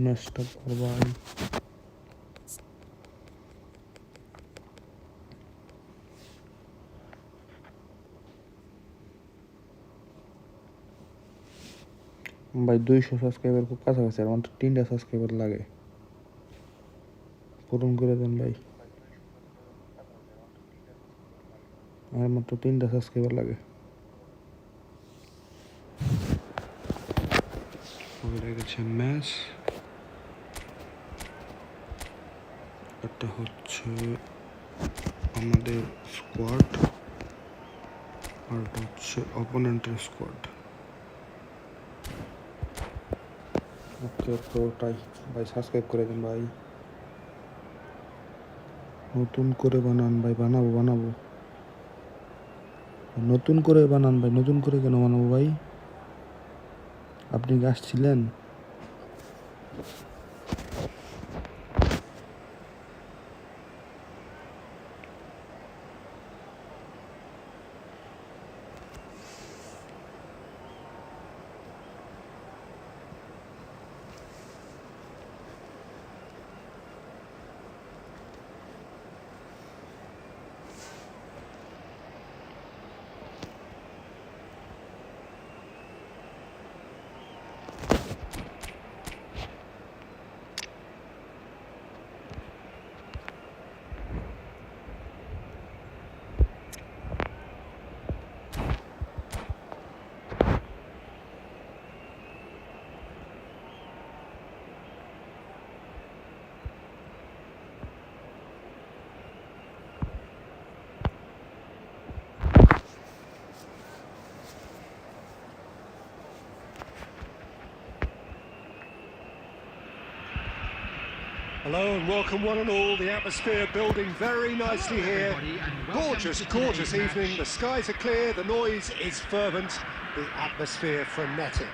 ম্যাচটা পড়বাই। ভাই 200 সাবস্ক্রাইবার খুব কাছাকাছি, আর মাত্র 3টা সাবস্ক্রাইবার লাগে। পূরণ করে দেন ভাই, আর মাত্র 3টা সাবস্ক্রাইবার লাগে। হয়ে গেছে ম্যাচ। এটা হচ্ছে আমাদের স্কোয়াড, আর এটা হচ্ছে অপোনেন্টের স্কোয়াড। ওকে, তো ওটাই ভাই, সাবস্ক্রাইব করে দেন ভাই। নতুন করে বানান ভাই, বানাবো। নতুন করে বানান ভাই, নতুন করে কেন বানাবো ভাই? আপনি কি আসছিলেন? Hello and welcome one and all. The atmosphere building very nicely here. Gorgeous evening. The skies are clear, the noise is fervent, the atmosphere frenetic.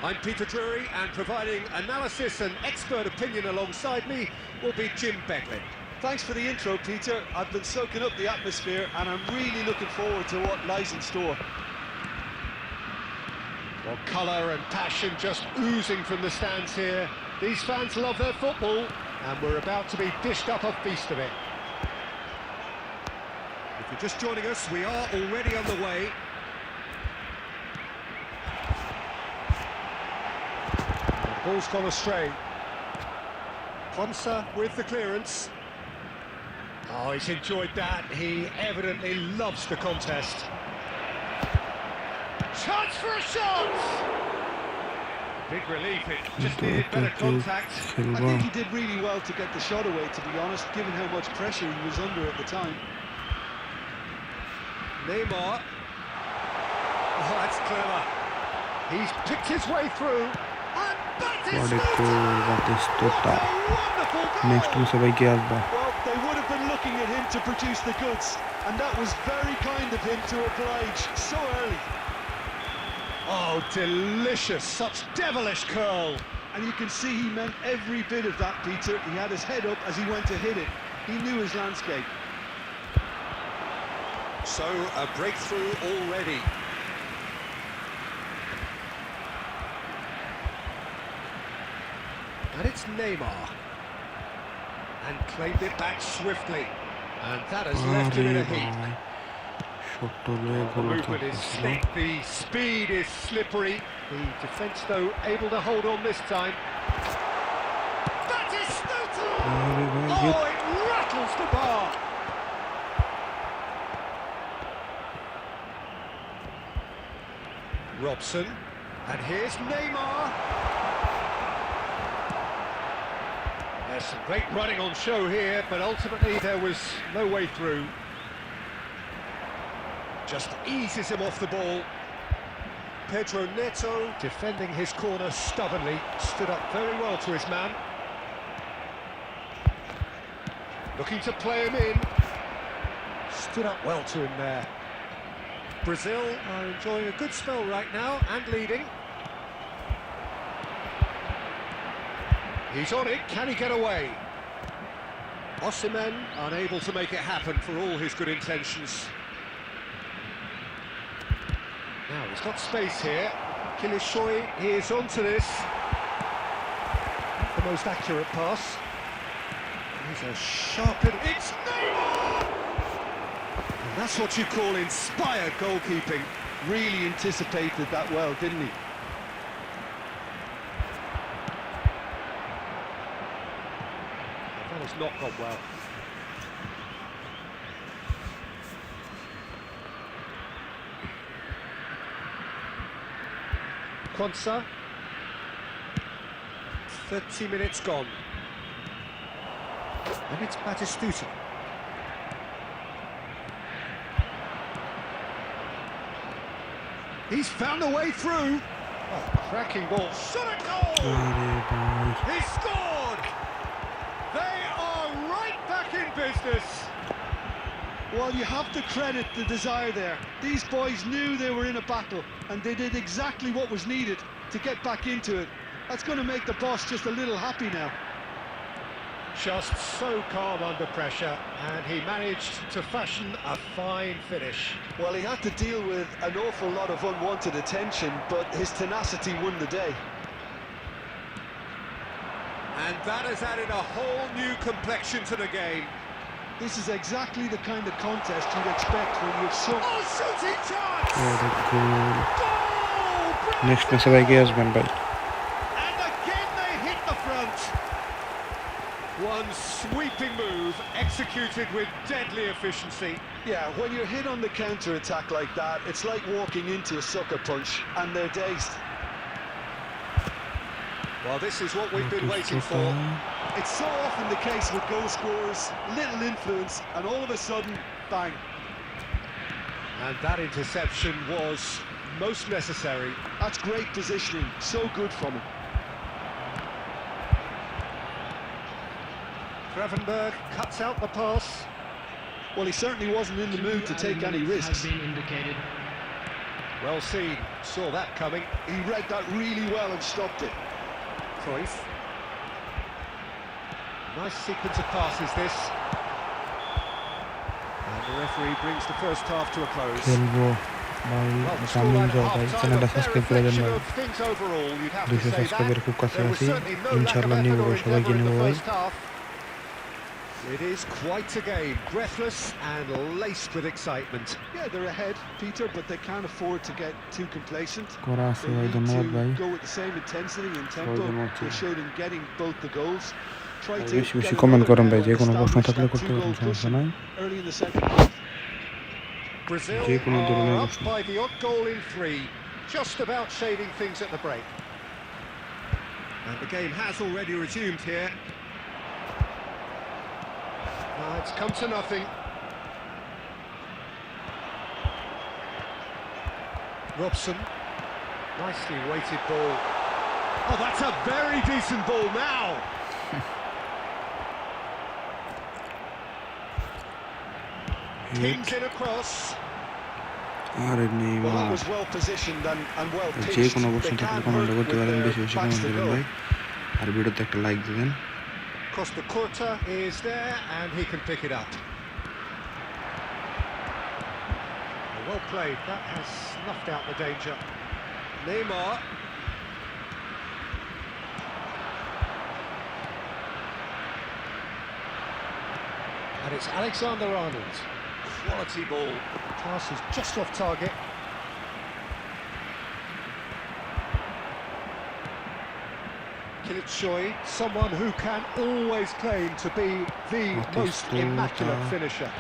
I'm Peter Drury, and providing analysis and expert opinion alongside me will be Jim Beglin. Thanks for the intro, Peter. I've been soaking up the atmosphere and I'm really looking forward to what lies in store. Well, colour and passion just oozing from the stands here. These fans love their football, and we're about to be dished up a feast of it. If you're just joining us, we are already on the way. Ball's gone astray. Ponsa with the clearance. Oh, he's enjoyed that. He evidently loves the contest. Chance for a shot! Big relief, it just needed better contact. I think he did really well to get the shot away, to be honest, given how much pressure he was under at the time. Neymar. Oh, that's clever. He's picked his way through. And Batistuta! Wonderful goal! Next में सबाई के आसबा Well, they would have been looking at him to produce the goods, and that was very kind of him to oblige so early. Oh, delicious! Such devilish curl. And you can see he meant every bit of that, Peter. He had his head up as he went to hit it. He knew his landscape. So, a breakthrough already. And it's Neymar. And claimed it back swiftly. And that has left him in a heap. The movement is slick, the speed is slippery. The defence, though, able to hold on this time. Batistuta! Oh, it rattles the bar! Robson, and here's Neymar. There's some great running on show here, but ultimately there was no way through. Just eases him off the ball. Pedro Neto, defending his corner stubbornly, stood up very well to his man. Looking to play him in. Stood up well to him there. Brazil are enjoying a good spell right now and leading. He's on it, can he get away? Osimhen unable to make it happen for all his good intentions. Now he's got space here. Kilishoy, he is onto this. The most accurate pass. He's a sharp hit. It's Neymar! And that's what you call inspired goalkeeping. Really anticipated that well, didn't he? That has not gone well. Quanza. 30 minutes gone. And it's Batistuta. He's found a way through. Oh, cracking ball. Shot a goal! He scored! They are right back in business. Well, you have to credit the desire there. These boys knew they were in a battle, and they did exactly what was needed to get back into it. That's going to make the boss just a little happy now. Just so calm under pressure, and he managed to fashion a fine finish. Well, he had to deal with an awful lot of unwanted attention, but his tenacity won the day. And that has added a whole new complexion to the game. This is exactly the kind of contest you'd expect when you've sunk. Oh, shooting chance! goal. Goal! Next में सबाई के आसबा भाई And again they hit the front. One sweeping move executed with deadly efficiency. Yeah, when you're hit on the counter-attack like that, it's like walking into a sucker punch, and they're dazed. Well, this is what we've been waiting for. It's so often the case with goal scorers, little influence, and all of a sudden, bang. And that interception was most necessary. That's great positioning, so good from him. Gravenberg cuts out the pass. Well, he certainly wasn't in the mood to take any risks. Has been indicated. Well seen, saw that coming. He read that really well and stopped it. Cruyff. Nice sequence of passes this. And the referee brings the first half to a close. खेलबो भाई Well, the सामने scoreline at जाओ भाई half-time, চ্যানেলটা a fair subscribe করে দেন reflection ভাই of things overall, you'd have to 200 say subscriber that. খুব কাছে There was আছি certainly no lack of ইনশাআল্লাহ নিব effort or সবাইকে endeavour in নিব the ভাই first half. It is quite a game, breathless and laced with excitement. Yeah, they're ahead, Peter, but they can't afford to get too complacent. করা আছে They ভাই, need ধন্যবাদ ভাই। to go with the same intensity and tempo ধন্যবাদ। they showed in getting both the goals. Try to বেশি বেশি get comment another করেন now ভাই, যে and কোনো প্রশ্ন establish থাকলে that করতে পারেন, two-goal সমস্যা cushion নাই। early in the second half. Brazil যে কোনো ধরনের are up প্রশ্ন। by the odd goal in 3, just about shading things at the break. And the game has already resumed here. It's come to nothing. Robson, nicely weighted ball. Oh, that's a very decent ball now. Kings in across. আরে Well, that Neymar, was well positioned and well যে pitched. কোনো They প্রশ্ন থাকলে can't comment hurt করতে with পারেন, their বেশি বেশি backs comment to করেন goal. ভাই, আর ভিডিওতে একটা লাইক দিবেন। Costa Curta is there and he can pick it up. Well played, that has snuffed out the danger. Neymar. And it's Alexander-Arnold. Quality ball. Pass is just off target. Choi, someone who can always claim to be the most immaculate finisher.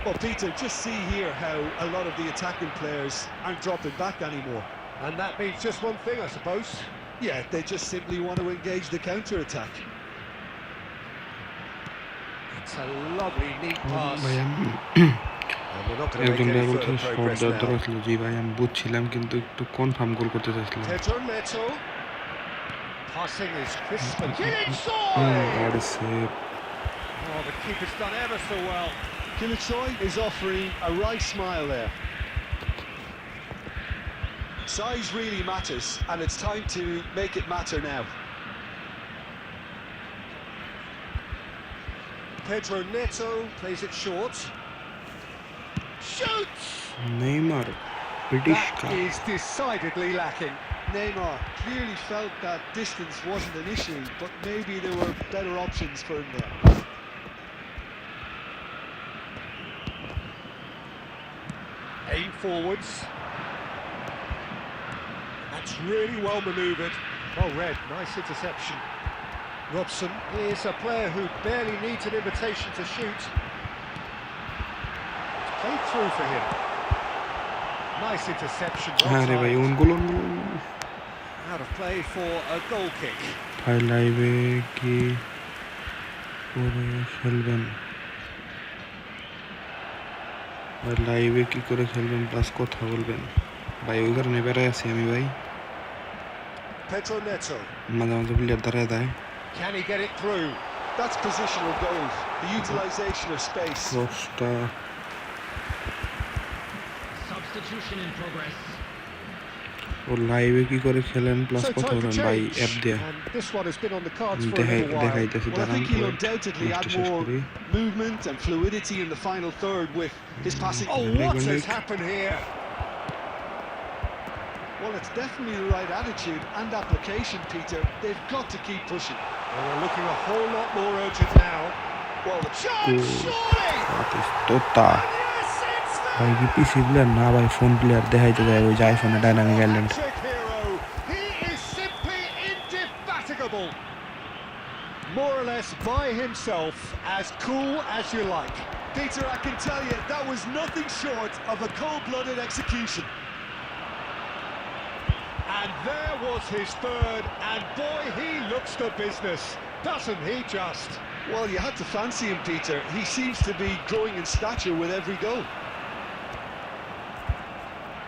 Well, Peter, just see here how a lot of the attacking players aren't dropping back anymore. And that means just one thing, I suppose. Yeah, they just simply want to engage the counter-attack. It's a lovely, neat pass. ভাই And we're not going to make একজন ভাই any বলছে further progress শব্দ now. আসলো, জি ভাই আমি বুঝছিলাম, কিন্তু একটু কনফার্ম গোল করতে চাইছিলাম। Pedro Neto. Passing is crisp and আর save. Oh, the keeper's done ever so well. Choi is offering a wry smile there. Size really matters, and it's time to make it matter now. Pedro Neto plays it short. Shoots! Neymar, British That is decidedly lacking. Neymar clearly felt that distance wasn't an issue, but maybe there were better options for him there. Aim forwards. That's really well manoeuvred. Well read, nice interception. Robson is a player who barely needs an invitation to shoot. It's played through for him. Nice interception. আরে ভাই Well own goal out of play for a goal kick. ভাই লাইভে কি করে খেলবেন, ভাই লাইভে কি করে খেলবেন প্লাস কথা বলবেন ভাই, ওই কারণে বেড়ায় আছি আমি ভাই, Pedro Neto. মাঝে মাঝে প্লেয়ার দাঁড়ায় দেয়। Can he get it through? That's positional goal, the utilisation of space. ক্রসটা Substitution in progress. ও লাইভে কি করে খেলেন প্লাস So কথা time বলেন for ভাই, change. অ্যাপ দেয়া And this one has been on the cards for a little while. দেখাইতেছি Well, I দাঁড়ান, think he'll undoubtedly add ম্যাচটা শেষ more করি। movement and fluidity in the final third with his passing. Oh, what has Nick. happened here? Well, it's definitely the right attitude and application, Peter. They've got to keep pushing. Well, they're looking a whole lot more urgent now. Well, Shot, surely! Tota Yes, it's ভাই কি পিসি player না ভাই, phone player দেখাইতে যায় ওই যে আইফোনে dynamic island. Magic hero. He is simply indefatigable. More or less by himself, as cool as you like. Peter, I can tell you that was nothing short of a cold-blooded execution. And there was his third, and boy, he looks the business, doesn't he just? Well, you had to fancy him, Peter. He seems to be growing in stature with every goal.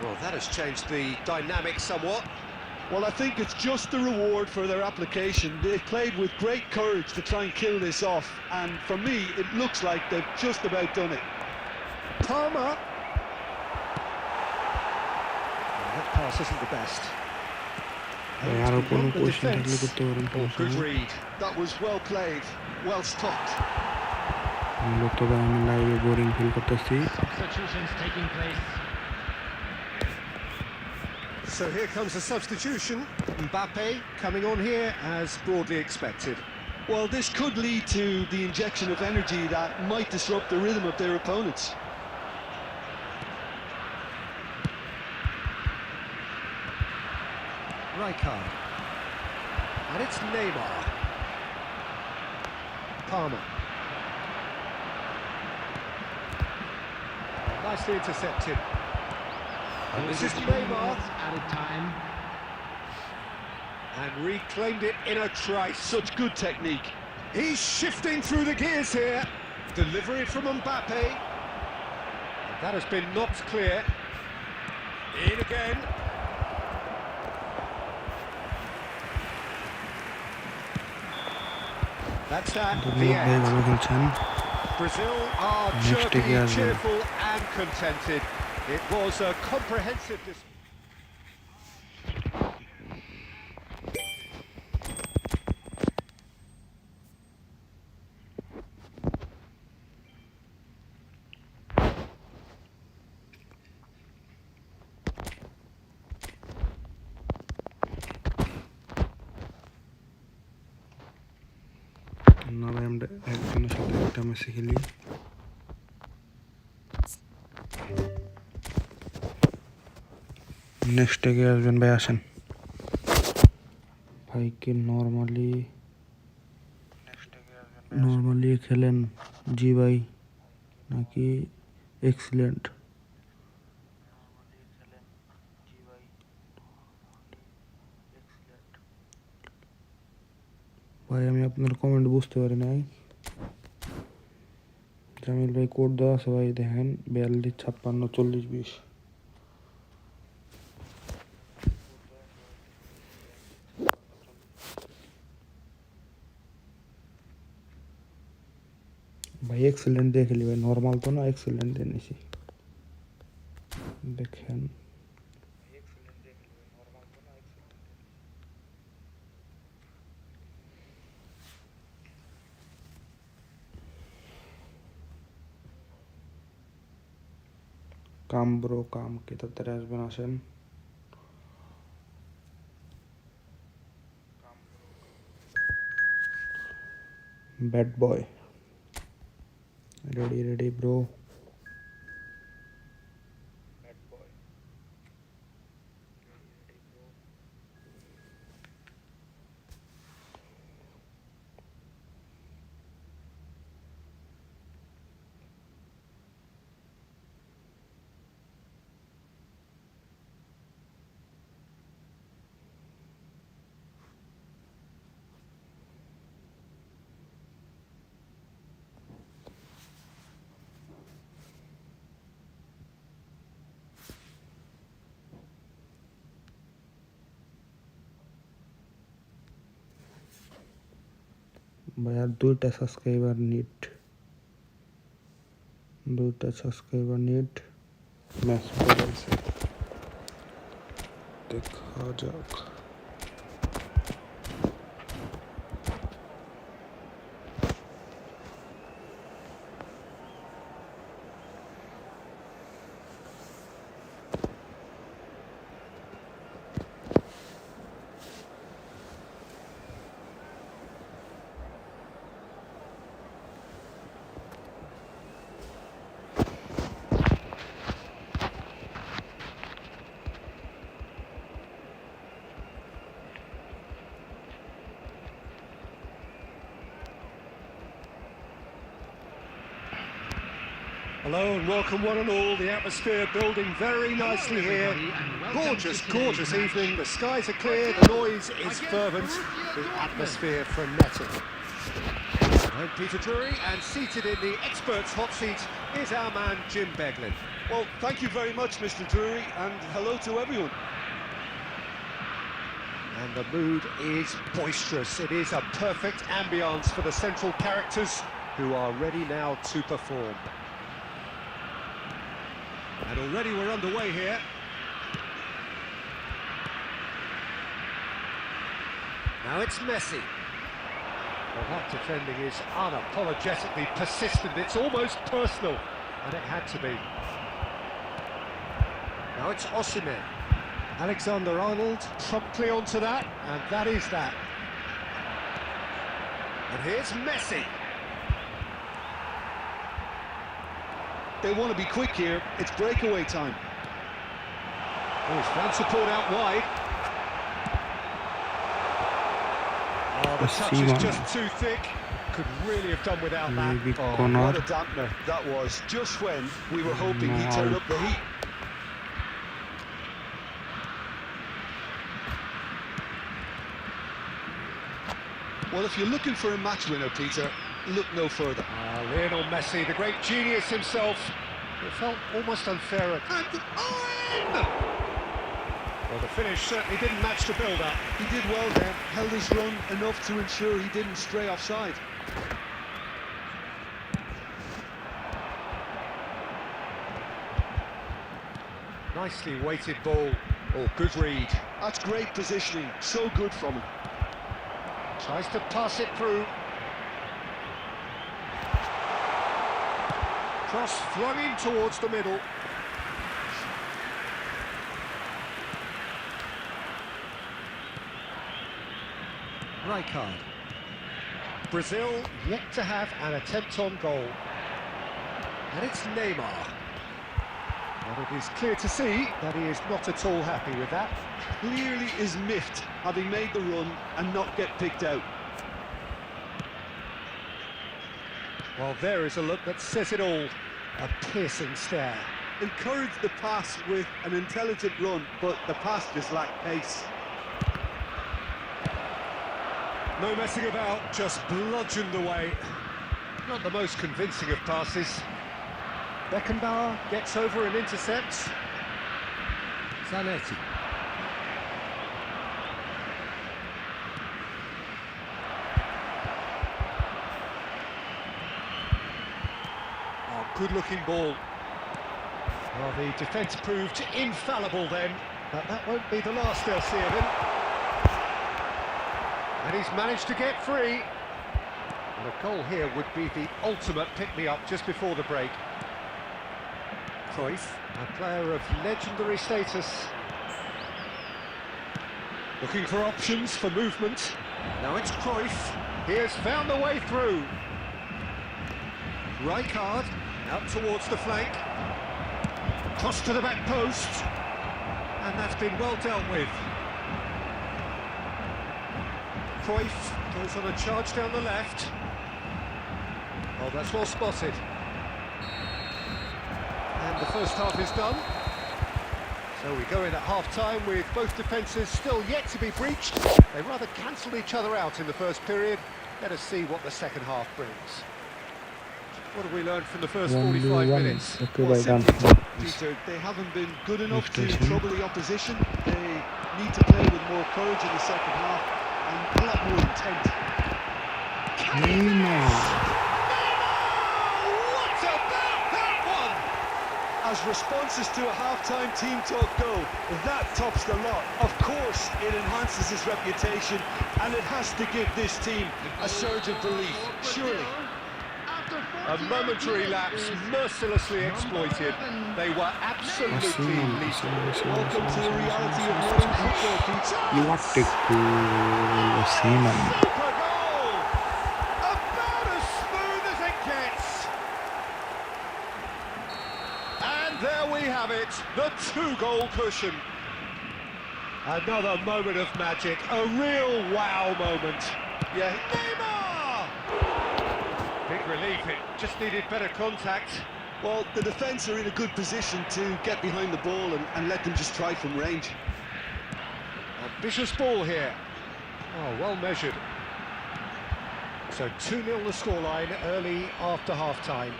Well, that has changed the dynamic somewhat. Well, I think it's just the reward for their application. They've played with great courage to try and kill this off, and for me, it looks like they've just about done it. Palmer. That pass isn't the best. ভাই আরো কোনো Beyond the question থাকলে defence. করতে পারেন, Oh, সমস্যা good নেই। read. That was well played, well stopped. মূলত ভাই আমি লাইভে বোরিং ফিল করতেছি। Substitutions taking place. So here comes the substitution. Mbappe coming on here as broadly expected. Well, this could lead to the injection of energy that might disrupt the rhythm of their opponents. Rijkaard. And it's Neymar. Palmer. Nicely intercepted. And this is Neymar. Added time. And reclaimed it in a trice. Such good technique. He's shifting through the gears here. Delivery from Mbappe. And that has been knocked clear. In again. That's that. The end. Brazil are chirpy, cheerful and contented. It was a comprehensive display. আমরা একজনের সাথে একটা ম্যাচে খেলি next কে আসবেন ভাই আসেন ভাই কি নরমালি খেলেন জি ভাই নাকি এক্সিলেন্ট ভাই আমি আপনার কমেন্ট বুঝতে পারি নাই জামিল ভাই কোড দেওয়া আছে ভাই দেখেন 42 56 40 20 भाई एक्सीलेंट देख ली भाई नॉर्मल तो ना एक्सीलेंट देने से देखें काम ब्रो काम की तो तरह बनाशन बैड बॉय ready bro ভাইয়া 2টা সাবস্ক্রাইবার নিড ম্যাচ বলছে দেখা যাক Hello and welcome one and all. The atmosphere building very nicely here. Gorgeous evening. The skies are clear, the noise is fervent, the atmosphere frenetic. I'm Peter Drury, and seated in the experts' hot seat is our man Jim Beglin. Well, thank you very much, Mr. Drury, and hello to everyone. And the mood is boisterous. It is a perfect ambience for the central characters who are ready now to perform. And already we're underway here. Now it's Messi. Well, that defending is unapologetically persistent. It's almost personal, and it had to be. Now it's Osimhen. Alexander-Arnold promptly onto that, and that is that. And here's Messi. They want to be quick here. It's breakaway time. Oh, he's found support out wide. Oh, the touch is just too thick. Could really have done without that. Maybe Oh, corner. what a dampener that was. Just when we were hoping he'd turn up the heat. Well, if you're looking for a match winner, Peter, look no further. Lionel Messi, the great genius himself. It felt almost unfair at... Well, the finish certainly didn't match the build-up. He did well then, held his run enough to ensure he didn't stray offside. Nicely weighted ball. Oh, good read. That's great positioning, so good from him. Tries to pass it through. Cross flung in towards the middle. Rijkaard. Brazil yet to have an attempt on goal. And it's Neymar. Well, it is clear to see that he is not at all happy with that. Clearly is miffed, having made the run and not get picked out. Well, there is a look that says it all. A piercing stare. Encouraged the pass with an intelligent run, but the pass just lacked pace. No messing about, just bludgeoned away. Not the most convincing of passes. Beckenbauer gets over and intercepts. Zanetti. Oh, good-looking ball. Well, the defence proved infallible then, but that won't be the last they'll see of him. And he's managed to get free. And a goal here would be the ultimate pick-me-up just before the break. Cruyff, a player of legendary status. Looking for options for movement. Now it's Cruyff. He has found the way through. Rijkaard out towards the flank. Cross to the back post. And that's been well dealt with. Cruyff goes on a charge down the left. Oh, that's well spotted. And the first half is done. So we go in at half-time with both defences still yet to be breached. They rather cancelled each other out in the first period. Let us see what the second half brings. What have we learned from the first 45 minutes? Well, simply put, Peter, they haven't been good enough to trouble the opposition. They need to play with more courage in the second half and a lot more intent. What about that one? As responses to a half-time team talk go, that tops the lot. Of course, it enhances his reputation, and it has to give this team a surge of belief, surely. A momentary lapse, mercilessly exploited. They were absolutely lethal. Welcome to the reality of modern football, Peter. You want to go Seaman. Super goal! About as smooth as it gets. And there we have it, the two-goal cushion. Another moment of magic, a real wow moment. Yeah, Neymar! Big relief, it just needed better contact. Well, the defence are in a good position to get behind the ball and let them just try from range. Ambitious ball here. Oh, well measured. So 2-0 the scoreline early after half-time.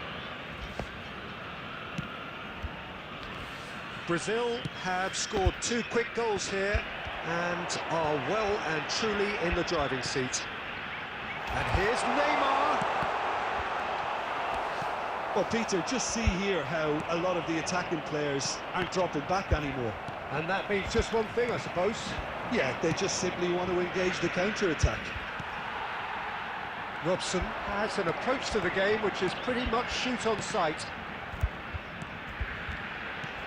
Brazil have scored 2 quick goals here and are well and truly in the driving seat. And here's Neymar. Well, Peter, just see here how a lot of the attacking players aren't dropping back anymore. And that means just one thing, I suppose. Yeah, they just simply want to engage the counter-attack. Robson has an approach to the game which is pretty much shoot on sight.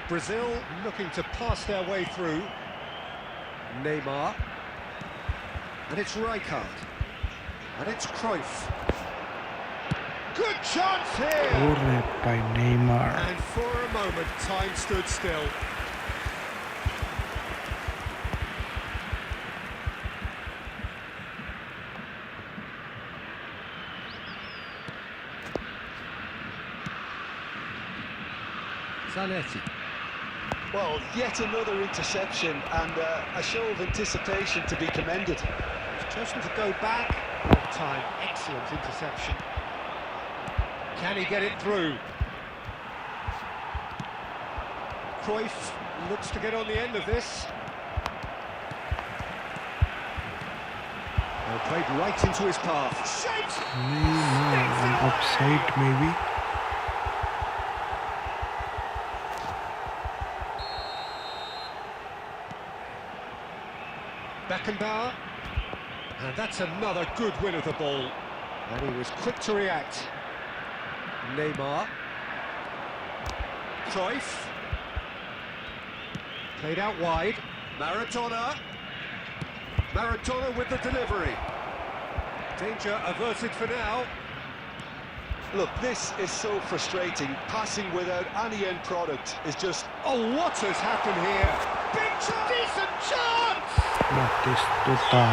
Brazil looking to pass their way through. Neymar. And it's Rijkaard. And it's Cruyff. Good chance here! ওরে ভাই Neymar And for a moment, time stood still. Zanetti. Well, yet another interception and a show of anticipation to be commended. He's chosen to go back. Good time, excellent interception. Can he get it through? Cruyff looks to get on the end of this. Well, played right into his path. Shapes! Neymar offside maybe Beckenbauer. And that's another good win of the ball. And he was quick to react. Neymar. Cruyff. Played out wide. Maradona. Maradona with the delivery. Danger averted for now. Look, this is so frustrating. Passing without any end product is just... Oh, what has happened here? Big chance! Decent chance! বাতিস্তুতা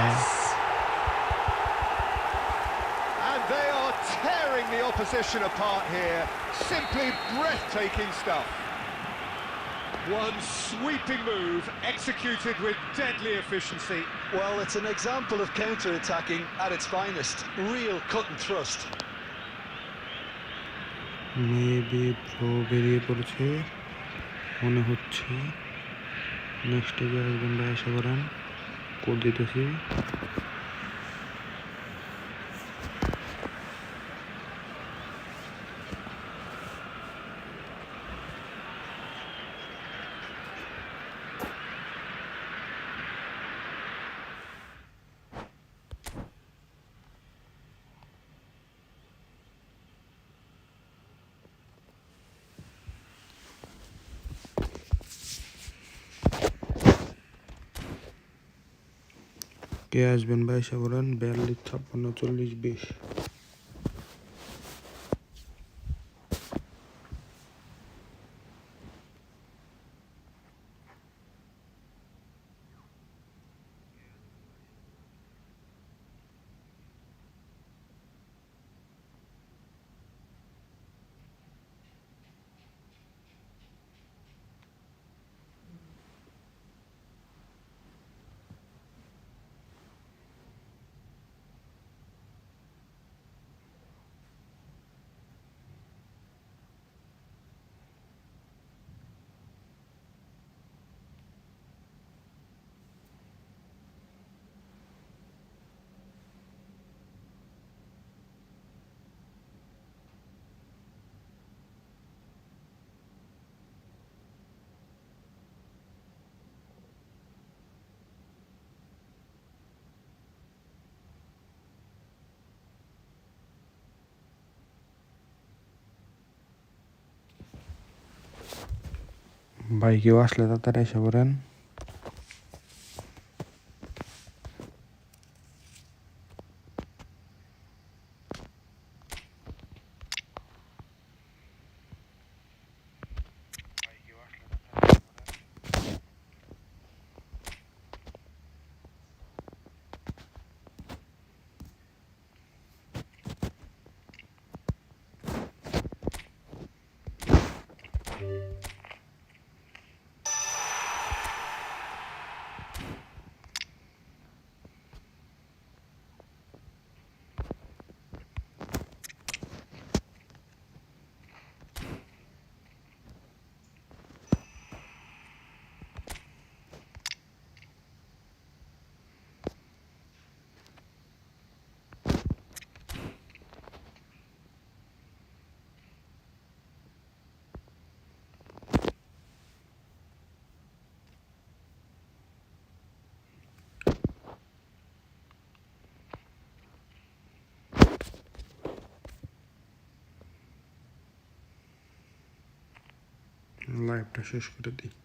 And they are tearing the opposition apart here. Simply breathtaking stuff. One sweeping move executed with deadly efficiency. Well, it's an example of counter-attacking at its finest. Real cut and thrust. Maybe pro বেরিয়ে পড়েছে মনে হচ্ছে next স্টেজে আসবেন ভাই আশা করেন code দিতেছি কে আসবেন ভাই আশা করেন 42 56 40 20 ভাই কেউ আসলে তাড়াতাড়ি এসে পড়েন লাইভটা শেষ করে দিই